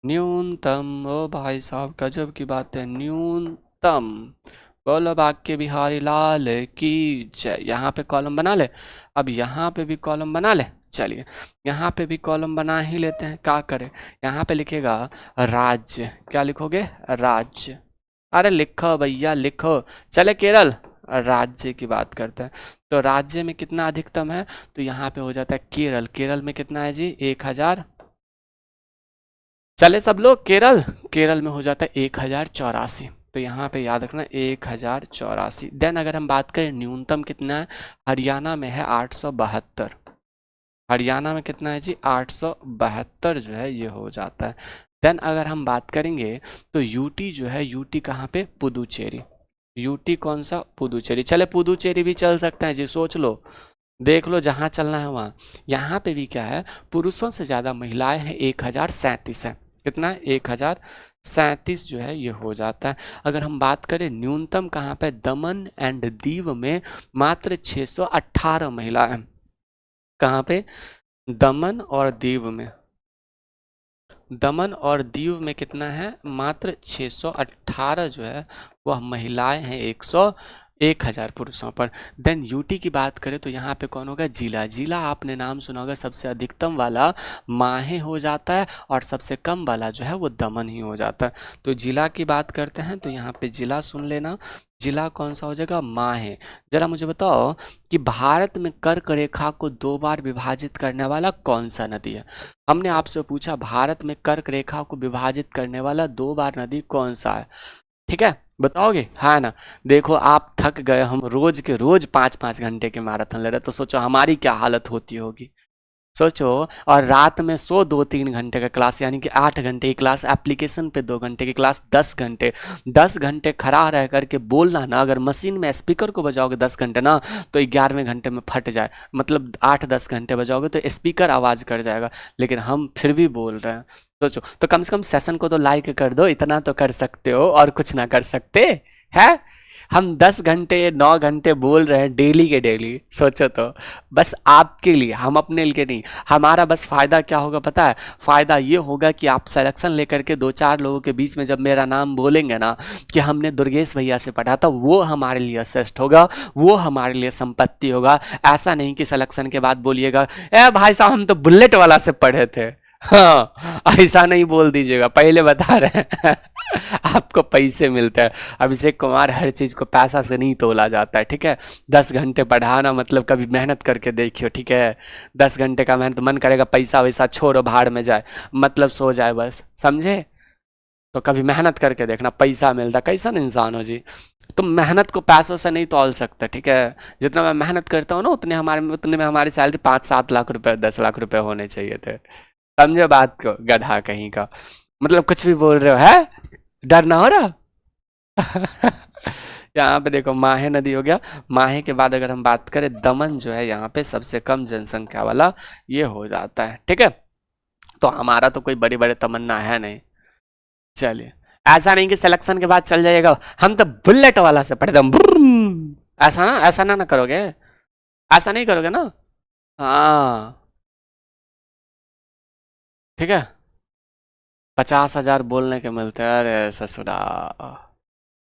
न्यूनतम। ओ भाई साहब गजब की बात है, न्यूनतम। बोलो बाके बिहारी लाल की जय। यहाँ पे कॉलम बना ले। अब यहाँ पे भी कॉलम बना ले। चलिए यहाँ पे भी कॉलम बना ही लेते हैं, क्या करें? यहाँ पे लिखेगा राज्य, क्या लिखोगे? राज्य। अरे लिखो भैया लिखो। चले केरल, राज्य की बात करते हैं। तो राज्य में कितना अधिकतम है? तो यहाँ पे हो जाता है केरल। केरल में कितना है जी? 1000। चले सब लोग केरल। केरल में हो जाता है 1084, तो यहाँ पे याद रखना 1084। देन अगर हम बात करें न्यूनतम कितना है, हरियाणा में है 872। हरियाणा में कितना है जी? 872 जो है ये हो जाता है। देन अगर हम बात करेंगे तो यूटी जो है, यूटी कहाँ पे? पुदुचेरी। यूटी कौन सा? पुदुचेरी। चले पुदुचेरी भी चल सकते हैं जी, सोच लो, देख लो जहाँ चलना है वहाँ। यहाँ पे भी क्या है? पुरुषों से ज़्यादा महिलाएं हैं 1037 है। कितना है? 37 जो है ये हो जाता है। अगर हम बात करें न्यूनतम कहाँ पे, दमन एंड दीव में मात्र 618 महिला है। कहाँ पे, दमन और दीव में, दमन और दीव में कितना है, मात्र 618 जो है वह महिलाएं हैं 1000 पुरुषों पर। देन यूटी की बात करें तो यहाँ पे कौन होगा, जिला। जिला आपने नाम सुना होगा, सबसे अधिकतम वाला माहे हो जाता है और सबसे कम वाला जो है वो दमन ही हो जाता है। तो जिला की बात करते हैं तो यहाँ पे जिला सुन लेना, जिला कौन सा हो जाएगा, माहे। जरा मुझे बताओ कि भारत में कर्क रेखा को 2 बार विभाजित करने वाला कौन सा नदी है। हमने आपसे पूछा भारत में कर्क रेखा को विभाजित करने वाला 2 बार नदी कौन सा है, ठीक है, बताओगे, है ना। देखो आप थक गए, हम रोज के रोज 5-5 घंटे के मैराथन ले रहे, तो सोचो हमारी क्या हालत होती होगी, सोचो। और रात में सो 2-3 घंटे का क्लास, यानी कि 8 घंटे की क्लास, एप्लीकेशन पे 2 घंटे की क्लास, 10 घंटे, 10 घंटे खड़ा रह करके बोलना ना, अगर मशीन में स्पीकर को बजाओगे 10 घंटे ना, तो 11वें घंटे में फट जाए, मतलब 8-10 घंटे बजाओगे तो स्पीकर आवाज़ कर जाएगा, लेकिन हम फिर भी बोल रहे हैं। सोचो, तो कम से कम सेशन को तो लाइक कर दो, इतना तो कर सकते हो, और कुछ ना कर सकते है। हम 10 घंटे 9 घंटे बोल रहे हैं डेली के डेली, सोचो तो, बस आपके लिए, हम अपने लिए नहीं। हमारा बस फ़ायदा क्या होगा पता है, फ़ायदा ये होगा कि आप सिलेक्शन लेकर के 2-4 लोगों के बीच में जब मेरा नाम बोलेंगे ना कि हमने दुर्गेश भैया से पढ़ा था, वो हमारे लिए श्रेष्ठ होगा, वो हमारे लिए संपत्ति होगा। ऐसा नहीं कि सिलेक्शन के बाद बोलिएगा ए भाई साहब हम तो बुलेट वाला से पढ़े थे, हाँ ऐसा नहीं बोल दीजिएगा, पहले बता रहे हैं आपको पैसे मिलते हैं। अभिषेक कुमार, हर चीज़ को पैसा से नहीं तोला जाता है, ठीक है। 10 घंटे पढ़ाना मतलब कभी मेहनत करके देखियो, ठीक है। 10 घंटे का मेहनत, मन करेगा पैसा वैसा छोड़ो भाड़ में जाए, मतलब सो जाए बस, समझे। तो कभी मेहनत करके देखना, पैसा मिलता, कैसन इंसान हो जी। तुम मेहनत को पैसों से नहीं तोल सकते, ठीक है। जितना मैं मेहनत करता हूँ ना, उतने में हमारी सैलरी 5-7 लाख रुपए 10 लाख रुपए होने चाहिए थे, समझो बात को, गधा कहीं का। मतलब कुछ भी बोल रहे हो, है डर ना हो रहा यहाँ पे देखो माहे नदी हो गया, माहे के बाद अगर हम बात करें दमन जो है यहाँ पे सबसे कम जनसंख्या वाला ये हो जाता है, ठीक है। तो हमारा तो कोई बड़ी बड़ी तमन्ना है नहीं। चलिए, ऐसा नहीं कि सिलेक्शन के बाद चल जाइएगा हम तो बुलेट वाला से पढ़े दम, ऐसा ना करोगे, ऐसा नहीं करोगे ना। हाँ ठीक है, 50,000 बोलने के मिलते हैं, अरे ससुरा,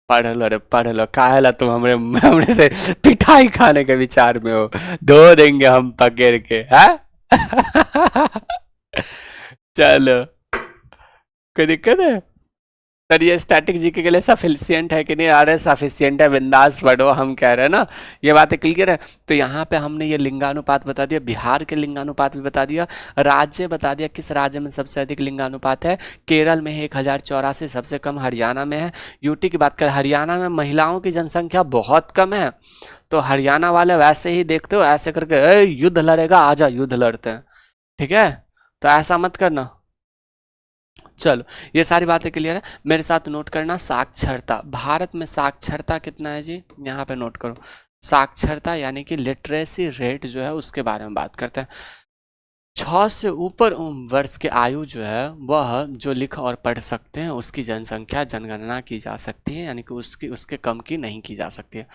पढ़ लो रे पढ़ लो, काहे ला तुम हमरे हमरे से पिटाई खाने के विचार में हो, धो देंगे हम पकड़ के, हैं चलो, कोई दिक्कत है सर, ये स्टैटिक जीके के लिए सफिशियंट है कि नहीं, आ रहे सफिशियंट है, बिंदास पढ़ो, हम कह रहे हैं ना, ये बातें क्लियर है। तो यहाँ पे हमने ये लिंगानुपात बता दिया, बिहार के लिंगानुपात भी बता दिया, राज्य बता दिया किस राज्य में सबसे अधिक लिंगानुपात है, केरल में है 1084, सबसे कम हरियाणा में है। यूटी की बात करें, हरियाणा में महिलाओं की जनसंख्या बहुत कम है, तो हरियाणा वाले वैसे ही देखते हो ऐसे करके युद्ध लड़ेगा, आजा युद्ध लड़ते हैं, ठीक है, तो ऐसा मत करना। चलो, ये सारी बातें क्लियर है, मेरे साथ नोट करना। साक्षरता, भारत में साक्षरता कितना है जी, यहाँ पे नोट करो। साक्षरता यानी कि लिटरेसी रेट जो है उसके बारे में बात करते हैं। 6 से ऊपर वर्ष के आयु जो है वह जो लिख और पढ़ सकते हैं उसकी जनसंख्या जनगणना की जा सकती है, यानी कि उसके कम की नहीं की जा सकती है।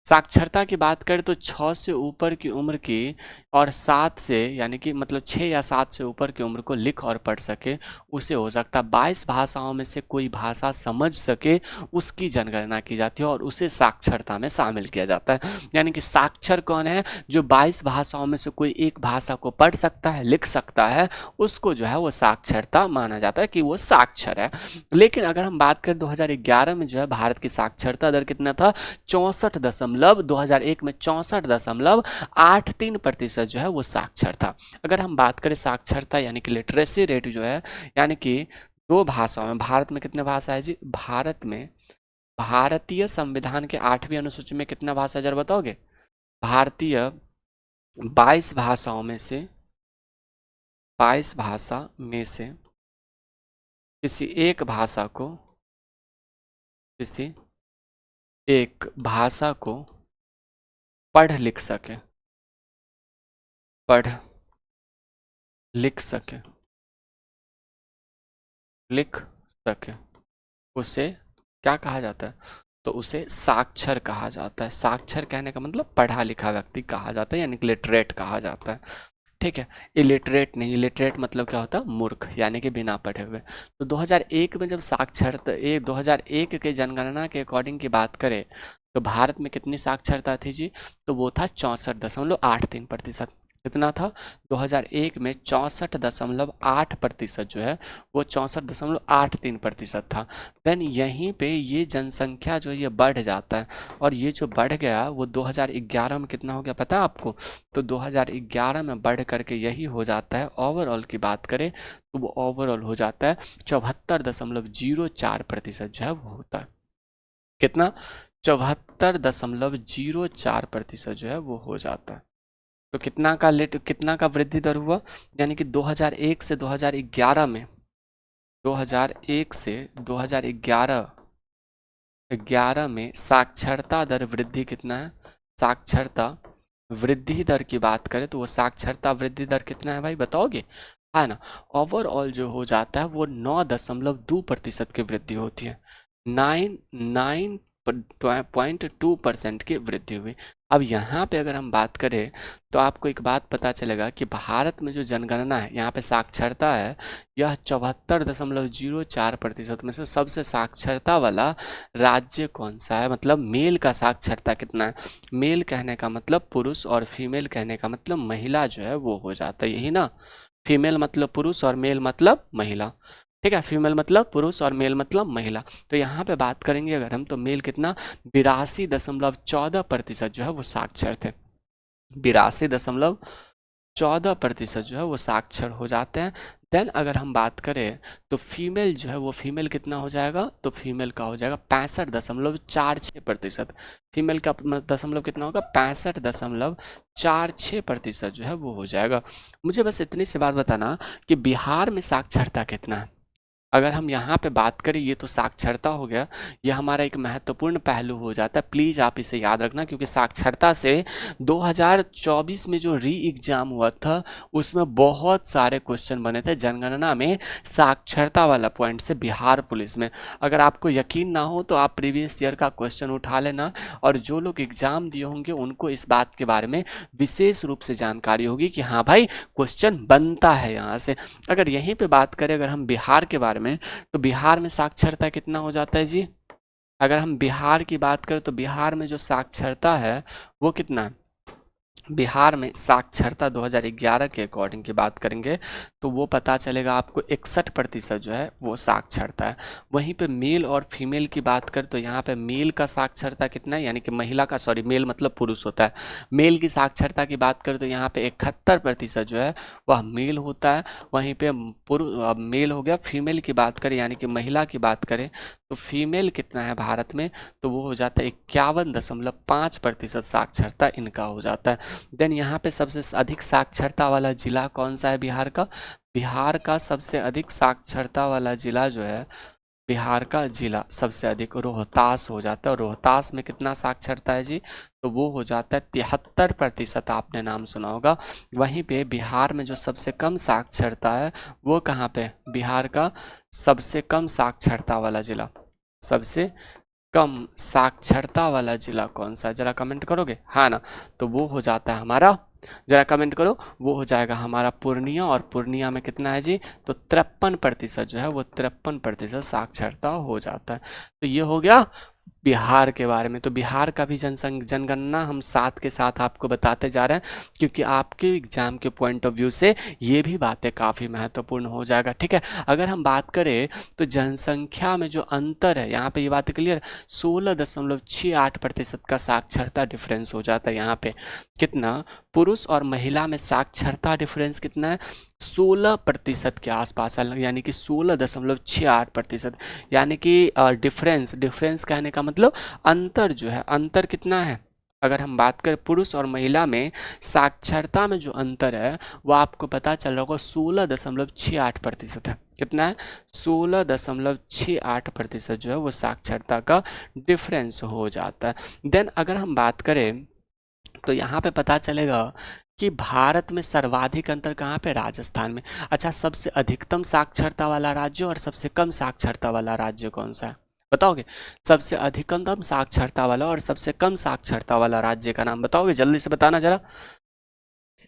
साक्षरता की बात करें तो 6 से ऊपर की उम्र की और 7 से, यानी कि मतलब 6 या 7 से ऊपर की उम्र को लिख और पढ़ सके उसे हो सकता है 22 भाषाओं में से कोई भाषा समझ सके उसकी जनगणना की जाती है और उसे साक्षरता में शामिल किया जाता है। यानी कि साक्षर कौन है, जो 22 भाषाओं में से कोई एक भाषा को पढ़ सकता है लिख सकता है, उसको जो है वो साक्षरता माना जाता है कि वो साक्षर है। लेकिन अगर हम बात करें 2011 में जो है भारत की साक्षरता दर कितना था, 2001 में 64.83% जो है वो साक्षर था। अगर हम बात करें साक्षरता यानी कि लिटरेसी रेट जो है, यानी कि 2 भाषाओं में, भारत में कितने भाषा है जी, भारत में भारतीय संविधान के 8वीं अनुसूची में कितना भाषा है जरा बताओगे, भारतीय 22 भाषाओं में से 22 भाषा में से किसी एक भाषा को, किसी एक भाषा को पढ़ लिख सके, पढ़ लिख सके, लिख सके उसे क्या कहा जाता है? तो उसे साक्षर कहा जाता है। साक्षर कहने का मतलब पढ़ा लिखा व्यक्ति कहा जाता है, यानी कि लिटरेट कहा जाता है। ठीक है, इलिटरेट नहीं, इलिटरेट मतलब क्या होता है? मूर्ख, यानी कि बिना पढ़े हुए। तो 2001 में जब साक्षरता 2001 के जनगणना के अकॉर्डिंग की बात करें तो भारत में कितनी साक्षरता थी जी? तो वो था 64.83%। कितना था? 2001 में 64.8% जो है वो 64.83% था। देन यहीं पे ये जनसंख्या जो ये बढ़ जाता है, और ये जो बढ़ गया वो 2011 में कितना हो गया पता है आपको? तो 2011 में बढ़ करके यही हो जाता है, ओवरऑल की बात करें तो वो ओवरऑल हो जाता है 74.04% जो है वो होता है। कितना? 74.04% जो है वो हो जाता है। तो कितना का वृद्धि दर हुआ? यानी कि 2001 से 2011 में, 2001 से 2011 में साक्षरता दर वृद्धि कितना है? साक्षरता वृद्धि दर की बात करें तो वो साक्षरता वृद्धि दर कितना है भाई, बताओगे? है ना? ओवरऑल जो हो जाता है वो 9.2% की वृद्धि होती है। 9.2% की वृद्धि हुई। अब यहाँ पे अगर हम बात करें तो आपको एक बात पता चलेगा कि भारत में जो जनगणना है, यहाँ पे साक्षरता है, यह 74.04% में से सबसे साक्षरता वाला राज्य कौन सा है? मतलब मेल का साक्षरता कितना है? मेल कहने का मतलब पुरुष और फीमेल कहने का मतलब महिला जो है वो हो जाता है, यही ना? फीमेल मतलब पुरुष और मेल मतलब महिला। ठीक है, फीमेल मतलब पुरुष और मेल मतलब महिला। तो यहाँ पे बात करेंगे अगर हम, तो मेल कितना? 82.14% जो है वो साक्षर थे। 82.14% जो है वो साक्षर हो जाते हैं। देन अगर हम बात करें तो फीमेल जो है वो फीमेल कितना हो जाएगा? तो फीमेल का हो जाएगा 65.46%। फीमेल का दशमलव कितना होगा? 65.46% जो है वो हो जाएगा। मुझे बस इतनी सी बात बताना कि बिहार में साक्षरता कितना है? अगर हम यहाँ पे बात करें, ये तो साक्षरता हो गया, ये हमारा एक महत्वपूर्ण पहलू हो जाता है, प्लीज़ आप इसे याद रखना, क्योंकि साक्षरता से 2024 में जो री एग्ज़ाम हुआ था उसमें बहुत सारे क्वेश्चन बने थे जनगणना में साक्षरता वाला पॉइंट से, बिहार पुलिस में। अगर आपको यकीन ना हो तो आप प्रीवियस ईयर का क्वेश्चन उठा लेना, और जो लोग एग्ज़ाम दिए होंगे उनको इस बात के बारे में विशेष रूप से जानकारी होगी कि हाँ भाई क्वेश्चन बनता है यहाँ से। अगर यहीं पे बात करें अगर हम बिहार के बारे में, तो बिहार में साक्षरता कितना हो जाता है जी? अगर हम बिहार की बात करें तो बिहार में जो साक्षरता है वो कितना है? बिहार में साक्षरता 2011 के अकॉर्डिंग की बात करेंगे तो वो पता चलेगा आपको 61% जो है वो साक्षरता है। वहीं पे मेल और फीमेल की बात करें तो यहाँ पे मेल का साक्षरता कितना है, यानी कि महिला का, सॉरी मेल मतलब पुरुष होता है, मेल की साक्षरता की बात करें तो यहाँ पे 71% जो है वह मेल होता है। वहीं पे पुरुष मेल हो गया। फीमेल की बात करें यानी कि महिला की बात करें तो फीमेल कितना है भारत में? तो वो हो जाता है 51.5% साक्षरता इनका हो जाता है। देन यहाँ पे सबसे अधिक साक्षरता वाला जिला कौन सा है बिहार का? बिहार का सबसे अधिक साक्षरता वाला जिला जो है, बिहार का जिला सबसे अधिक रोहतास हो जाता है। रोहतास में कितना साक्षरता है जी? तो वो हो जाता है 73%, आपने नाम सुना होगा। वहीं पे बिहार में जो सबसे कम साक्षरता है वो कहाँ पे? बिहार का सबसे कम साक्षरता वाला जिला, सबसे कम साक्षरता वाला जिला कौन सा है? जरा कमेंट करोगे, हाँ ना? तो वो हो जाता है हमारा, जरा कमेंट करो, वो हो जाएगा हमारा पूर्णिया। और पूर्णिया में कितना है जी? तो 53% जो है वो 53% साक्षरता हो जाता है। तो ये हो गया बिहार के बारे में। तो बिहार का भी जनगणना हम साथ के साथ आपको बताते जा रहे हैं, क्योंकि आपके एग्जाम के पॉइंट ऑफ व्यू से ये भी बातें काफ़ी महत्वपूर्ण हो जाएगा। ठीक है, अगर हम बात करें तो जनसंख्या में जो अंतर है, यहाँ पे ये बात क्लियर, 16.68% का साक्षरता डिफरेंस हो जाता है। यहाँ पे कितना? पुरुष और महिला में साक्षरता डिफरेंस कितना है? 16% के आसपास, यानी कि 16.68%। यानी कि डिफरेंस कहने का मतलब अंतर जो है, अंतर कितना है? अगर हम बात करें पुरुष और महिला में साक्षरता में जो अंतर है वो आपको पता चल रहा होगा 16.68% है। कितना है? 16.68% जो है वो साक्षरता का डिफरेंस हो जाता है। देन अगर हम बात करें तो यहाँ पे पता चलेगा कि भारत में सर्वाधिक अंतर कहाँ पे? राजस्थान में। अच्छा, सबसे अधिकतम साक्षरता वाला राज्य और सबसे कम साक्षरता वाला राज्य कौन सा है? बताओगे? सबसे अधिकतम साक्षरता वाला और सबसे कम साक्षरता वाला राज्य का नाम बताओगे? जल्दी से बताना जरा।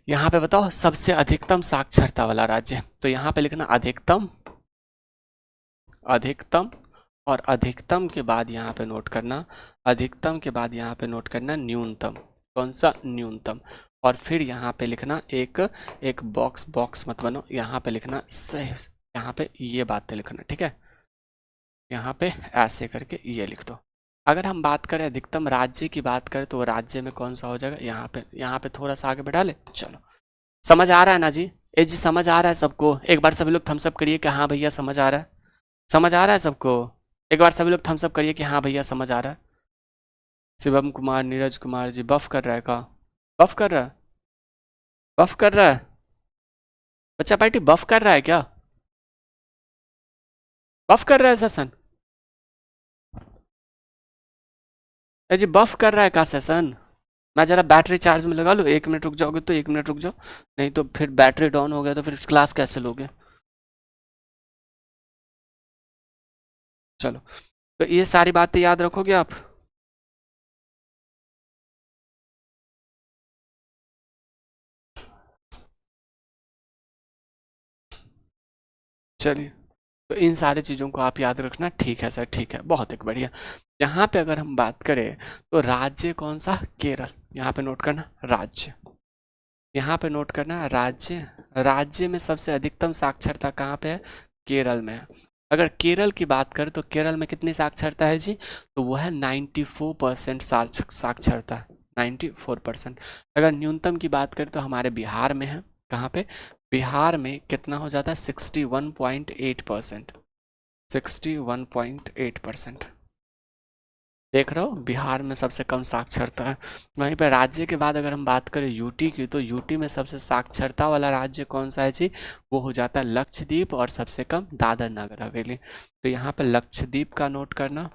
यहाँ पे बताओ सबसे अधिकतम साक्षरता वाला राज्य, तो यहाँ पे लिखना अधिकतम, अधिकतम, और अधिकतम के बाद यहाँ पे नोट करना, अधिकतम के बाद यहाँ पे नोट करना न्यूनतम। कौन सा? न्यूनतम। और फिर यहाँ पे लिखना एक एक बॉक्स, बॉक्स मत बनो, यहाँ पे लिखना सही, यहाँ पे ये बातें लिखना, ठीक है? यहाँ पे ऐसे करके ये लिख दो। अगर हम बात करें अधिकतम राज्य की बात करें तो राज्य में कौन सा हो जाएगा? यहाँ पे थोड़ा सा आगे बढ़ा ले। चलो, समझ आ रहा है ना जी? ए जी समझ आ रहा है सबको? एक बार सभी लोग थम्स अप करिए कि हाँ भैया समझ आ रहा है। समझ आ रहा है सबको? एक बार सभी लोग थम्स अप करिए कि हाँ भैया समझ आ रहा है। शिवम कुमार, नीरज कुमार जी बफ कर रहा है का? बफ कर रहा है? बफ कर रहा है? बच्चा पार्टी बफ कर रहा है क्या? बफ कर रहा है सेशन? ए जी बफ कर रहा है का सेशन? मैं जरा बैटरी चार्ज में लगा लूँ, 1 मिनट रुक जाओगे तो 1 मिनट रुक जाओ, नहीं तो फिर बैटरी डाउन हो गया तो फिर क्लास कैसे लोगे? चलो, तो ये सारी बातें याद रखोगे आप? चलिए, तो इन सारी चीज़ों को आप याद रखना। ठीक है सर, ठीक है, बहुत एक बढ़िया। यहाँ पे अगर हम बात करें तो राज्य कौन सा? केरल। यहाँ पे नोट करना राज्य, यहाँ पे नोट करना राज्य। राज्य में सबसे अधिकतम साक्षरता कहाँ पे है? केरल में है। अगर केरल की बात करें तो केरल में कितनी साक्षरता है जी? तो वो है 94% साक्षरता है, 94%। अगर न्यूनतम की बात करें तो हमारे बिहार में है। कहाँ पे? बिहार में कितना हो जाता है? 61.8%, 61.8%। देख रहे हो, बिहार में सबसे कम साक्षरता है। वहीं पर राज्य के बाद अगर हम बात करें यूटी की, तो यूटी में सबसे साक्षरता वाला राज्य कौन सा है जी? वो हो जाता है लक्षद्वीप, और सबसे कम दादर नगर हवेली। तो यहाँ पे लक्षद्वीप का नोट करना,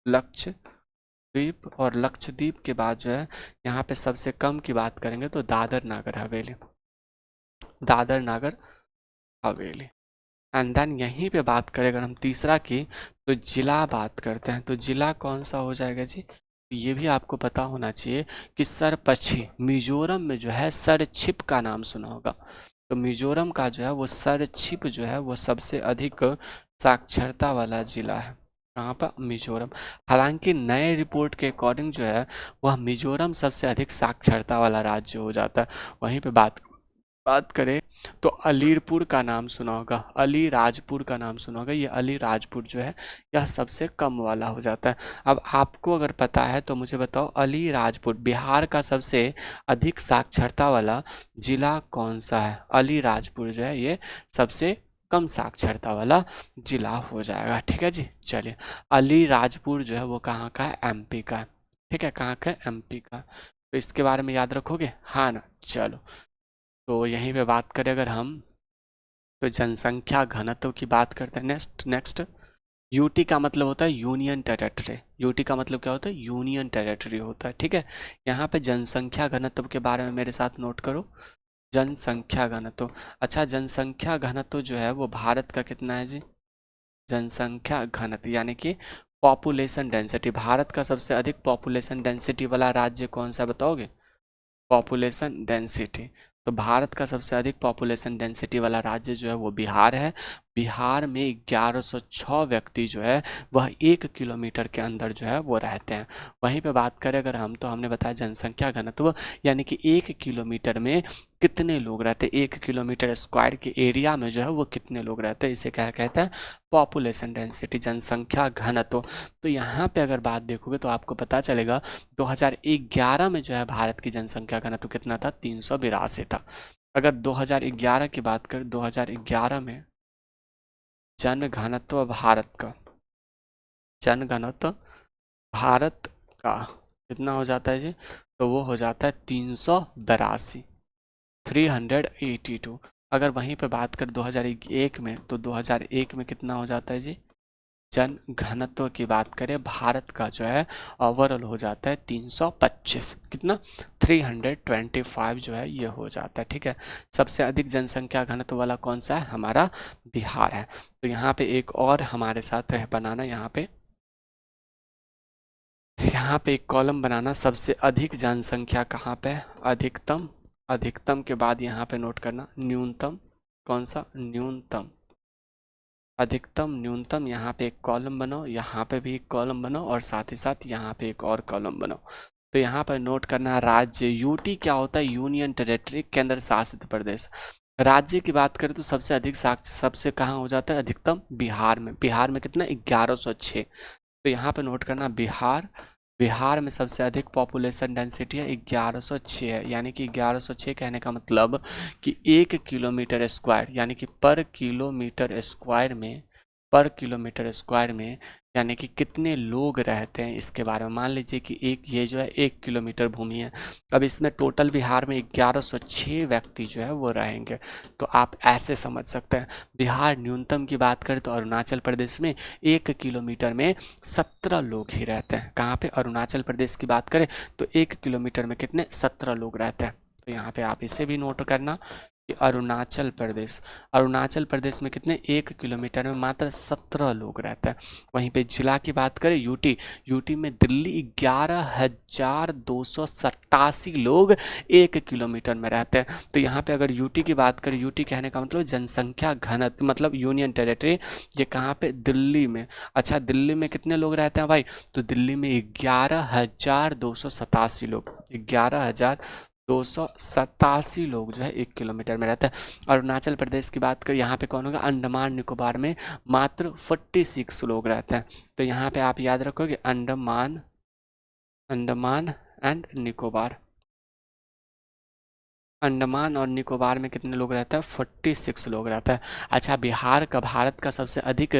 लक्षद्वीप, और लक्षद्वीप के बाद जो है यहाँ पे सबसे कम की बात करेंगे तो दादर नगर हवेली, दादर नगर हवेली। एंड देन यहीं पे बात करें अगर हम तीसरा की, तो जिला बात करते हैं, तो जिला कौन सा हो जाएगा जी? ये भी आपको पता होना चाहिए कि सरपछी, मिजोरम में जो है सरछिप का नाम सुना होगा। तो मिजोरम का जो है वो सरछिप जो है वो सबसे अधिक साक्षरता वाला जिला है। कहाँ पर? मिजोरम। हालांकि नए रिपोर्ट के अकॉर्डिंग जो है वह मिजोरम सबसे अधिक साक्षरता वाला राज्य हो जाता है। वहीं पे बात बात करें तो अलीरपुर का नाम सुना होगा, अलीराजपुर का नाम सुना होगा। ये अलीराजपुर जो है यह सबसे कम वाला हो जाता है। अब आपको अगर पता है तो मुझे बताओ, अलीराजपुर बिहार का सबसे अधिक साक्षरता वाला जिला कौन सा है? अलीराजपुर जो है ये सबसे कम साक्षरता वाला जिला हो जाएगा। ठीक है जी, चलिए। अलीराजपुर जो है वो कहाँ का है? एमपी का है। ठीक है, कहाँ का है? एमपी का। तो इसके बारे में याद रखोगे? हाँ ना, चलो। तो यहीं पे बात करें अगर हम, तो जनसंख्या घनत्व की बात करते हैं। नेक्स्ट नेक्स्ट, यूटी का मतलब होता है यूनियन टेरिटरी। यूटी का मतलब क्या होता है? यूनियन टेरिटरी होता है। ठीक है, यहाँ पे जनसंख्या घनत्व के बारे में मेरे साथ नोट करो, जनसंख्या घनत्व। अच्छा, जनसंख्या घनत्व जो है वो भारत का कितना है जी? जनसंख्या घनत्व यानी कि पॉपुलेशन डेंसिटी, भारत का सबसे अधिक पॉपुलेशन डेंसिटी वाला राज्य कौन सा बताओगे? पॉपुलेशन डेंसिटी, तो भारत का सबसे अधिक पॉपुलेशन डेंसिटी वाला राज्य जो है वो बिहार है। बिहार में 1106 व्यक्ति जो है वह 1 किलोमीटर के अंदर जो है वो रहते हैं। वहीं पे बात करें अगर हम, तो हमने बताया जनसंख्या घनत्व यानी कि 1 किलोमीटर में कितने लोग रहते हैं, 1 किलोमीटर स्क्वायर के एरिया में जो है वो कितने लोग रहते हैं, इसे क्या कहते हैं? पॉपुलेशन डेंसिटी, जनसंख्या घनत्व। तो यहाँ पे अगर बात देखोगे तो आपको पता चलेगा 2011 में जो है भारत की जनसंख्या घनत्व कितना था? 382 था। अगर 2011 की बात करें, 2011 में जन घनत्व भारत का, जन घनत्व भारत का कितना हो जाता है जी? तो वो हो जाता है 382, 382। अगर वहीं पे बात करें 2001 में, तो 2001 में कितना हो जाता है जी? जन घनत्व की बात करें भारत का जो है ओवरऑल हो जाता है 325, कितना? 325 जो है ये हो जाता है। ठीक है, सबसे अधिक जनसंख्या घनत्व वाला कौन सा है? हमारा बिहार है। तो यहाँ पे एक और हमारे साथ है बनाना, यहाँ पे यहाँ पे एक कॉलम बनाना, सबसे अधिक जनसंख्या कहाँ पे, अधिकतम, अधिकतम के बाद यहाँ पे नोट करना न्यूनतम, कौन सा, न्यूनतम, अधिकतम न्यूनतम, यहाँ पे एक कॉलम बनाओ, यहाँ पे भी एक कॉलम बनाओ और साथ ही साथ यहाँ पे एक और कॉलम बनाओ। तो यहाँ पर नोट करना राज्य, यूटी क्या होता है, यूनियन टेरिटरी, केंद्र शासित प्रदेश। राज्य की बात करें तो सबसे अधिक सबसे कहाँ हो जाता है, अधिकतम बिहार में। बिहार में कितना, 1106। तो यहाँ पे नोट करना बिहार, बिहार में सबसे अधिक पॉपुलेशन डेंसिटी है 1106 है, यानी कि 1106 कहने का मतलब कि 1 किलोमीटर स्क्वायर, यानी कि पर किलोमीटर स्क्वायर में, पर किलोमीटर स्क्वायर में यानी कि कितने लोग रहते हैं इसके बारे में। मान लीजिए कि एक ये जो है 1 किलोमीटर भूमि है, अब इसमें टोटल बिहार में 1106 व्यक्ति जो है वो रहेंगे। तो आप ऐसे समझ सकते हैं। बिहार न्यूनतम की बात करें तो अरुणाचल प्रदेश में 1 किलोमीटर में 17 लोग ही रहते हैं। कहाँ पे, अरुणाचल प्रदेश की बात करें तो 1 किलोमीटर में कितने, 17 लोग रहते हैं। तो यहाँ पे आप इसे भी नोट करना कि अरुणाचल प्रदेश, अरुणाचल प्रदेश में कितने, 1 किलोमीटर में मात्र 17 लोग रहते हैं। वहीं पे जिला की बात करें यूटी, यूटी में दिल्ली 11,287 लोग 1 किलोमीटर में रहते हैं। तो यहाँ पे अगर यूटी की बात करें, यूटी कहने का मतलब जनसंख्या घनत्व, मतलब यूनियन टेरिटरी, ये कहाँ पे, दिल्ली में। अच्छा, दिल्ली में कितने लोग रहते हैं भाई, तो दिल्ली में 11,287 लोग, 11,287 लोग जो है 1 किलोमीटर में रहते हैं। अरुणाचल प्रदेश की बात करें, यहाँ पे कौन होगा, अंडमान निकोबार में मात्र 46 लोग रहते हैं। तो यहाँ पे आप याद रखोगे अंडमान, अंडमान एंड निकोबार, अंडमान और निकोबार में कितने लोग रहते हैं, 46 लोग रहता है। अच्छा, बिहार का, भारत का सबसे अधिक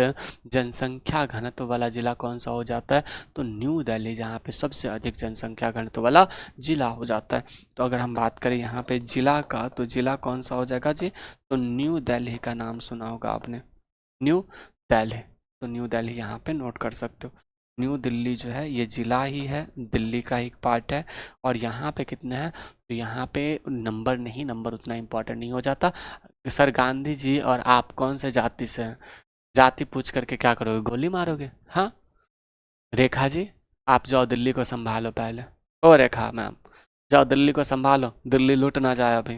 जनसंख्या घनत्व वाला जिला कौन सा हो जाता है, तो न्यू दिल्ली, जहाँ पे सबसे अधिक जनसंख्या घनत्व वाला जिला हो जाता है। तो अगर हम बात करें यहाँ पे जिला का, तो जिला कौन सा हो जाएगा जी, तो न्यू दिल्ली का नाम सुना होगा आपने, न्यू दिल्ली। तो न्यू दिल्ली यहाँ पे नोट कर सकते हो। न्यू दिल्ली जो है ये जिला ही है, दिल्ली का एक पार्ट है। और यहाँ पे कितने हैं, तो यहाँ पे नंबर नहीं, नंबर उतना इम्पोर्टेंट नहीं हो जाता। सर गांधी जी और आप कौन से जाति से हैं, जाति पूछ करके क्या करोगे, गोली मारोगे। हाँ, रेखा जी आप जाओ दिल्ली को संभालो पहले। ओ रेखा मैम, जाओ दिल्ली को संभालो, दिल्ली लूट ना जाए अभी,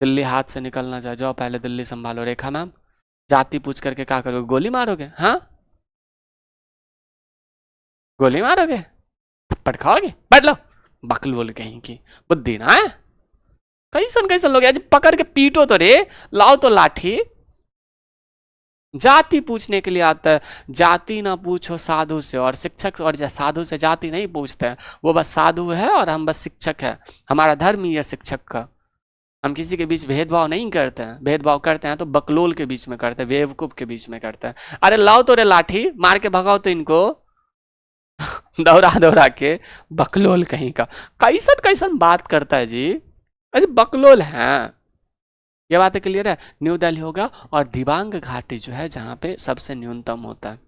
दिल्ली हाथ से निकल ना जाए, जाओ पहले दिल्ली संभालो। रेखा मैम, जाति पूछ करके क्या करोगे, गोली मारोगे। हाँ, गोली मारोगे, थप्पड़ खाओगे, बैठ लो, बकलोल कहीं की, बुद्धि ना है। कैसन कैसन लोग आज पकड़ के पीटो तो रे, लाओ तो लाठी। जाति पूछने के लिए आता है, जाति ना पूछो साधु से, और शिक्षक और साधु से जाति नहीं पूछते हैं, वो बस साधु है और हम बस शिक्षक है। हमारा धर्म ही है शिक्षक का। हम किसी के बीच भेदभाव नहीं करते हैं, भेदभाव करते हैं तो बकलोल के बीच में करते हैं, बेवकूफ के बीच में करते हैं। अरे लाओ तो रे लाठी, मार के भगाओ तो इनको दौड़ा दौड़ा के, बकलोल कहीं का। कैसन कैसन बात करता है जी, अरे बकलोल है। ये बात क्लियर है। न्यू दिल्ली होगा। और दिबांग घाटी जो है जहाँ पे सबसे न्यूनतम होता है,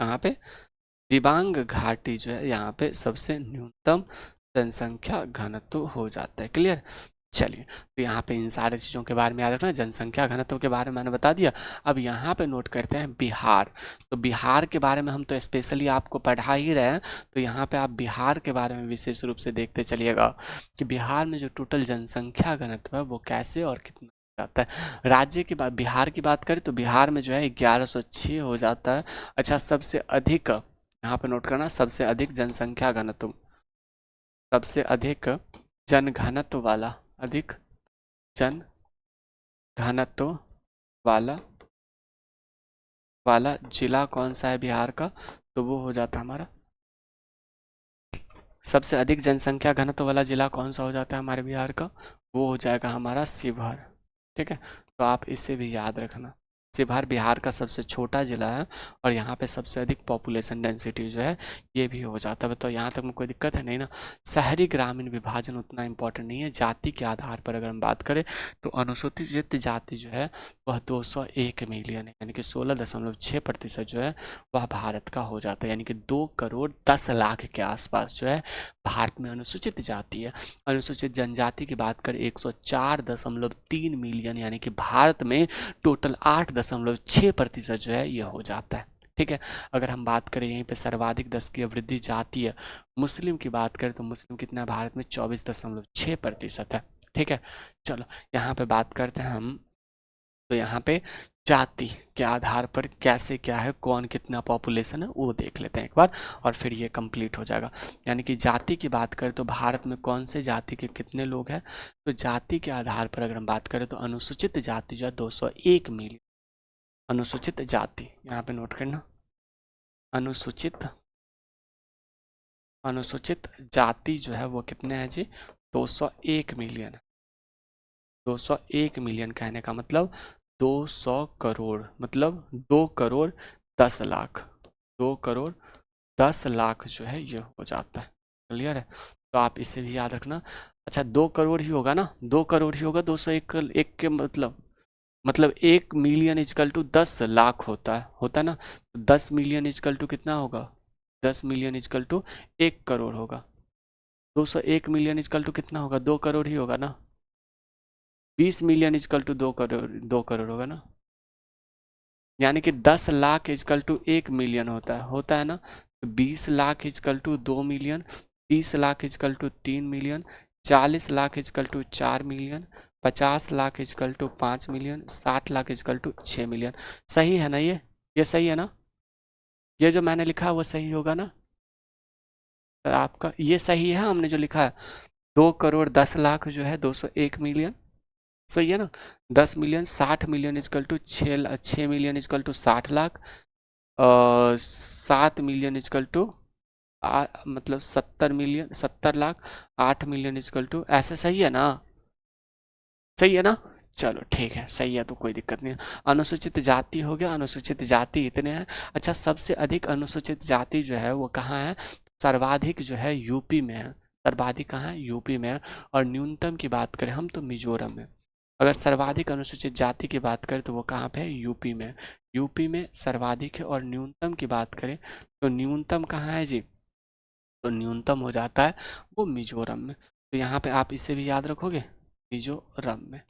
यहाँ पे दिबांग घाटी जो है यहाँ पे सबसे न्यूनतम जनसंख्या घनत्व हो जाता है। क्लियर, चलिए। तो यहाँ पे इन सारे चीज़ों के बारे में याद रखना, जनसंख्या घनत्व के बारे में मैंने बता दिया। अब यहाँ पे नोट करते हैं बिहार। तो बिहार के बारे में हम तो स्पेशली आपको पढ़ा ही रहे हैं, तो यहाँ पे आप बिहार के बारे में विशेष रूप से देखते चलिएगा कि बिहार में जो टोटल जनसंख्या घनत्व है वो कैसे और कितना जाता है। राज्य की बात, बिहार की बात करें तो बिहार में जो है 1106 हो जाता है। अच्छा, सबसे अधिक यहाँ पे नोट करना, सबसे अधिक जनसंख्या घनत्व, सबसे अधिक जन घनत्व वाला, अधिक जन घनत्व वाला वाला जिला कौन सा है बिहार का, तो वो हो जाता है हमारा, सबसे अधिक जनसंख्या घनत्व वाला जिला कौन सा हो जाता है हमारे बिहार का, वो हो जाएगा हमारा शिवहर। ठीक है, तो आप इसे भी याद रखना। शिवहर बिहार का सबसे छोटा जिला है और यहाँ पे सबसे अधिक पॉपुलेशन डेंसिटी जो है ये भी हो जाता है। तो यहाँ तक में कोई दिक्कत है नहीं ना। शहरी ग्रामीण विभाजन उतना इम्पोर्टेंट नहीं है। जाति के आधार पर अगर हम बात करें तो अनुसूचित जाति जो है वह 201 मिलियन है, यानी कि 16.6% जो है वह भारत का हो जाता है, यानी कि 2,10,00,000 के आसपास जो है भारत में अनुसूचित जाति है। अनुसूचित जनजाति की बात करें 104.3 मिलियन, यानी कि भारत में टोटल 8.6% जो है ये हो जाता है। ठीक है। अगर हम बात करें यहीं पे सर्वाधिक 10 की वृद्धि जाती है, मुस्लिम की बात करें तो मुस्लिम कितना है भारत में 24.6% है। ठीक है, चलो यहाँ पे बात करते हैं हम। तो यहाँ पे जाति के आधार पर कैसे क्या है, कौन कितना पॉपुलेशन है वो देख लेते हैं एक बार, और फिर ये कंप्लीट हो जाएगा। यानी कि जाति की बात करें तो भारत में कौन से जाति के कितने लोग हैं, तो जाति के आधार पर अगर हम बात करें तो अनुसूचित जाति जो है 201 मिलियन। अनुसूचित जाति यहाँ पे नोट करना, अनुसूचित अनुसूचित जाति जो है वो कितने हैं जी, 201 मिलियन। 201 मिलियन कहने का मतलब 200 करोड़, मतलब 2 करोड़ 10 लाख, 2 करोड़ 10 लाख जो है ये हो जाता है। क्लियर है, तो आप इसे भी याद रखना। अच्छा 2 करोड़ ही होगा ना, 2 करोड़ ही होगा, 201 एक के मतलब 1 मिलियन इजकल टू 10 लाख होता है ना। 10 मिलियन इजकल टू कितना होगा, 10 मिलियन इजकल टू 1 करोड़ होगा। 201 मिलियन इजकल टू कितना होगा, 2 करोड़ ही होगा ना। 20 मिलियन इजकल टू 2 करोड़ होगा ना। यानी कि 10 लाख इजकल टू 1 मिलियन होता है ना। तो 20 lakh is equal to 2 million, 30 lakh is equal to 3 million, 40 lakh is equal to 4 million, 50 lakh is equal to 5 million, 60 lakh is equal to 6 million. सही है ना ये सही है ना, ये जो मैंने लिखा है वो सही होगा ना। तो आपका ये सही है, हमने जो लिखा है 2 करोड़ 10 लाख जो है 201 मिलियन, सही है ना। 10 million 60 million is equal to 6 million is equal to 60 lakh, 7 million is equal to मतलब 70 million 70 lakh, 8 million is equal to, ऐसे सही है ना, सही है ना। चलो ठीक है, सही है तो कोई दिक्कत नहीं है। अनुसूचित जाति हो गया, अनुसूचित जाति इतने हैं। अच्छा सबसे अधिक अनुसूचित जाति जो है वो कहाँ है, सर्वाधिक जो है यूपी में है। सर्वाधिक कहाँ है, यूपी में है। और न्यूनतम की बात करें हम तो मिजोरम में। अगर सर्वाधिक अनुसूचित जाति की बात करें तो वो कहाँ पे है, यूपी में। यूपी में सर्वाधिक है। और न्यूनतम की बात करें तो न्यूनतम कहाँ है जी, तो न्यूनतम हो जाता है वो मिजोरम में। तो यहाँ पे आप इसे भी याद रखोगे, मिजोरम में।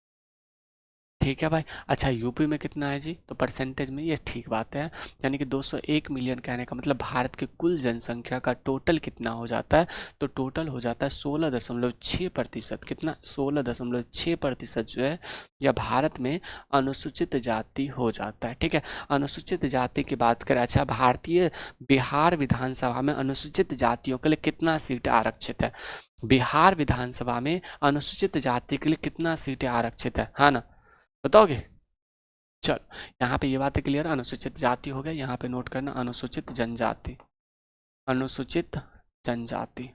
ठीक है भाई। अच्छा यूपी में कितना है जी, तो परसेंटेज में ये ठीक बात है। यानी कि 201 मिलियन कहने का मतलब भारत की कुल जनसंख्या का टोटल कितना हो जाता है, तो टोटल हो जाता है 16.6%। कितना, 16.6% जो है यह भारत में अनुसूचित जाति हो जाता है। ठीक है, अनुसूचित जाति की बात करें। अच्छा भारतीय बिहार विधानसभा में अनुसूचित जातियों के लिए कितना सीट आरक्षित है, बिहार विधानसभा में अनुसूचित जाति के लिए कितना सीटें आरक्षित है, हाँ ना, बताओगे। चलो यहाँ पे ये बात क्लियर, अनुसूचित जाति हो गया। यहाँ पे नोट करना अनुसूचित जनजाति, अनुसूचित जनजाति।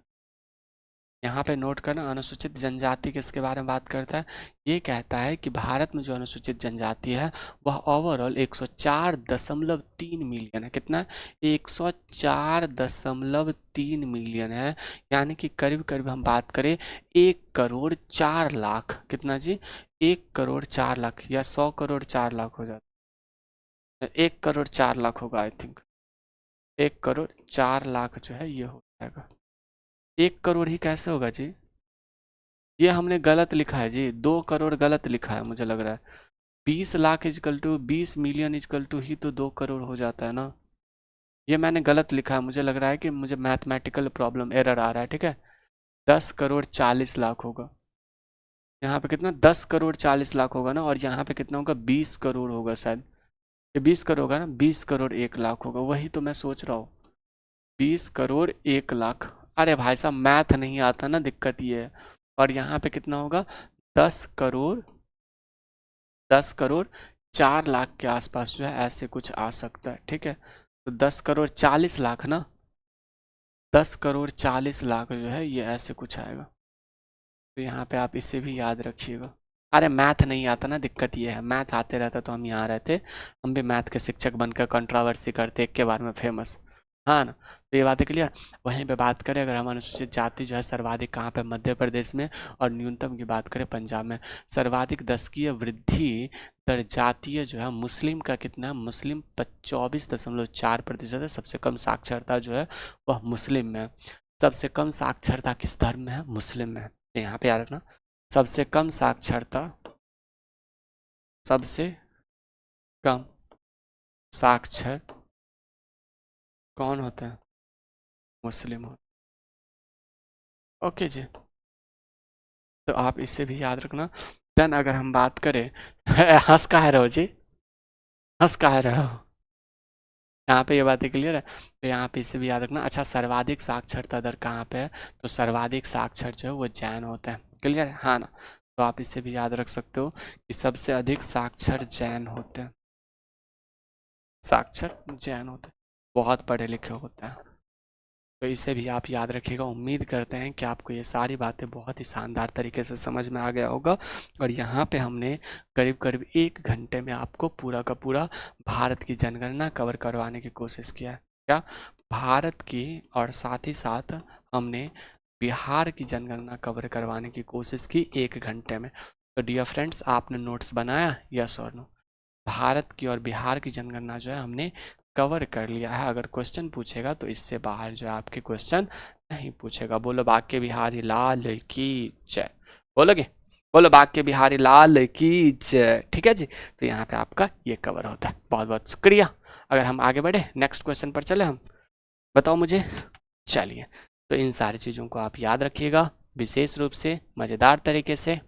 यहाँ पे नोट करना अनुसूचित जनजाति किसके बारे में बात करता है, ये कहता है कि भारत में जो अनुसूचित जनजाति है वह ओवरऑल 104.3 मिलियन है। कितना है, 104.3 मिलियन है। यानी कि करीब करीब हम बात करें 1 करोड़ 4 लाख, कितना जी, 1 करोड़ 4 लाख, या 100 करोड़ 4 लाख हो जाता है, 1 करोड़ 4 लाख होगा आई थिंक। 1 करोड़ 4 लाख जो है ये हो जाएगा। 1 करोड़ ही कैसे होगा जी, ये हमने गलत लिखा है जी, 2 करोड़ गलत लिखा है मुझे लग रहा है। 20 lakh is equal to 20 million is equal to ही तो 2 करोड़ हो जाता है ना। ये मैंने गलत लिखा है, मुझे लग रहा है कि मुझे मैथमेटिकल प्रॉब्लम एरर आ रहा है। ठीक है, 10 करोड़ 40 लाख होगा। यहाँ पे कितना, 10 करोड़ 40 लाख होगा ना, और यहाँ पे कितना होगा, 20 करोड़ होगा शायद। ये 20 करोड़ होगा ना, 20 करोड़ 1 लाख होगा, वही तो मैं सोच रहा हूँ। 20 करोड़ 1 लाख। अरे भाई साहब मैथ नहीं आता ना, दिक्कत ये है। और यहाँ पे कितना होगा, 10 करोड़ 4 लाख के आसपास जो है ऐसे कुछ आ सकता है। ठीक है, तो 10 करोड़ 40 लाख ना, 10 करोड़ 40 लाख जो है ये ऐसे कुछ आएगा। तो यहाँ पे आप इसे भी याद रखिएगा। अरे मैथ नहीं आता ना, दिक्कत ये है। मैथ आते रहता तो हम यहाँ रहते, हम भी मैथ के शिक्षक बनकर कंट्रोवर्सी करते, एक के बारे में फेमस, हाँ ना। तो ये बात है क्लियर। वहीं पे बात करें अगर हम अनुसूचित जाति जो है सर्वाधिक कहाँ पे, मध्य प्रदेश में। और न्यूनतम की बात करें पंजाब में। सर्वाधिक दशकीय वृद्धि दर जातीय जो है मुस्लिम का कितना है, मुस्लिम 24.4% है। सबसे कम साक्षरता जो है वह मुस्लिम में है। सबसे कम साक्षरता किस धर्म में है, मुस्लिम में है। तो यहाँ पे याद रखना, सबसे कम साक्षरता, सबसे कम साक्षर कौन होता है? मुस्लिम होता है। ओके जी, तो आप इससे भी याद रखना। देन अगर हम बात करें हंस का है रहो जी, हंस का है रहो, यहाँ पे ये बातें क्लियर है। तो यहाँ पे इसे भी याद रखना। अच्छा, सर्वाधिक साक्षरता दर कहाँ पे है? तो सर्वाधिक साक्षर जो है वो जैन होता है। क्लियर है, हाँ ना? तो आप इसे भी याद रख सकते हो कि सबसे अधिक साक्षर जैन होते हैं, साक्षर जैन होते हैं, बहुत पढ़े लिखे होते हैं। तो इसे भी आप याद रखिएगा। उम्मीद करते हैं कि आपको ये सारी बातें बहुत ही शानदार तरीके से समझ में आ गया होगा। और यहाँ पे हमने करीब करीब 1 घंटे में आपको पूरा का पूरा भारत की जनगणना कवर करवाने की कोशिश किया है। क्या? भारत की, और साथ ही साथ हमने बिहार की जनगणना कवर करवाने की कोशिश की 1 घंटे में। तो डियर फ्रेंड्स, आपने नोट्स बनाया, यस और नो? भारत की और बिहार की जनगणना जो है हमने कवर कर लिया है। अगर क्वेश्चन पूछेगा तो इससे बाहर जो है आपके क्वेश्चन नहीं पूछेगा। बोलो बाके बिहारी लाल की जय। बोलोगे? बोलो बाके बिहारी लाल की जय। ठीक है जी, तो यहाँ पे आपका ये कवर होता है। बहुत बहुत शुक्रिया। अगर हम आगे बढ़े, नेक्स्ट क्वेश्चन पर चले हम, बताओ मुझे। चलिए, तो इन सारी चीज़ों को आप याद रखिएगा, विशेष रूप से मज़ेदार तरीके से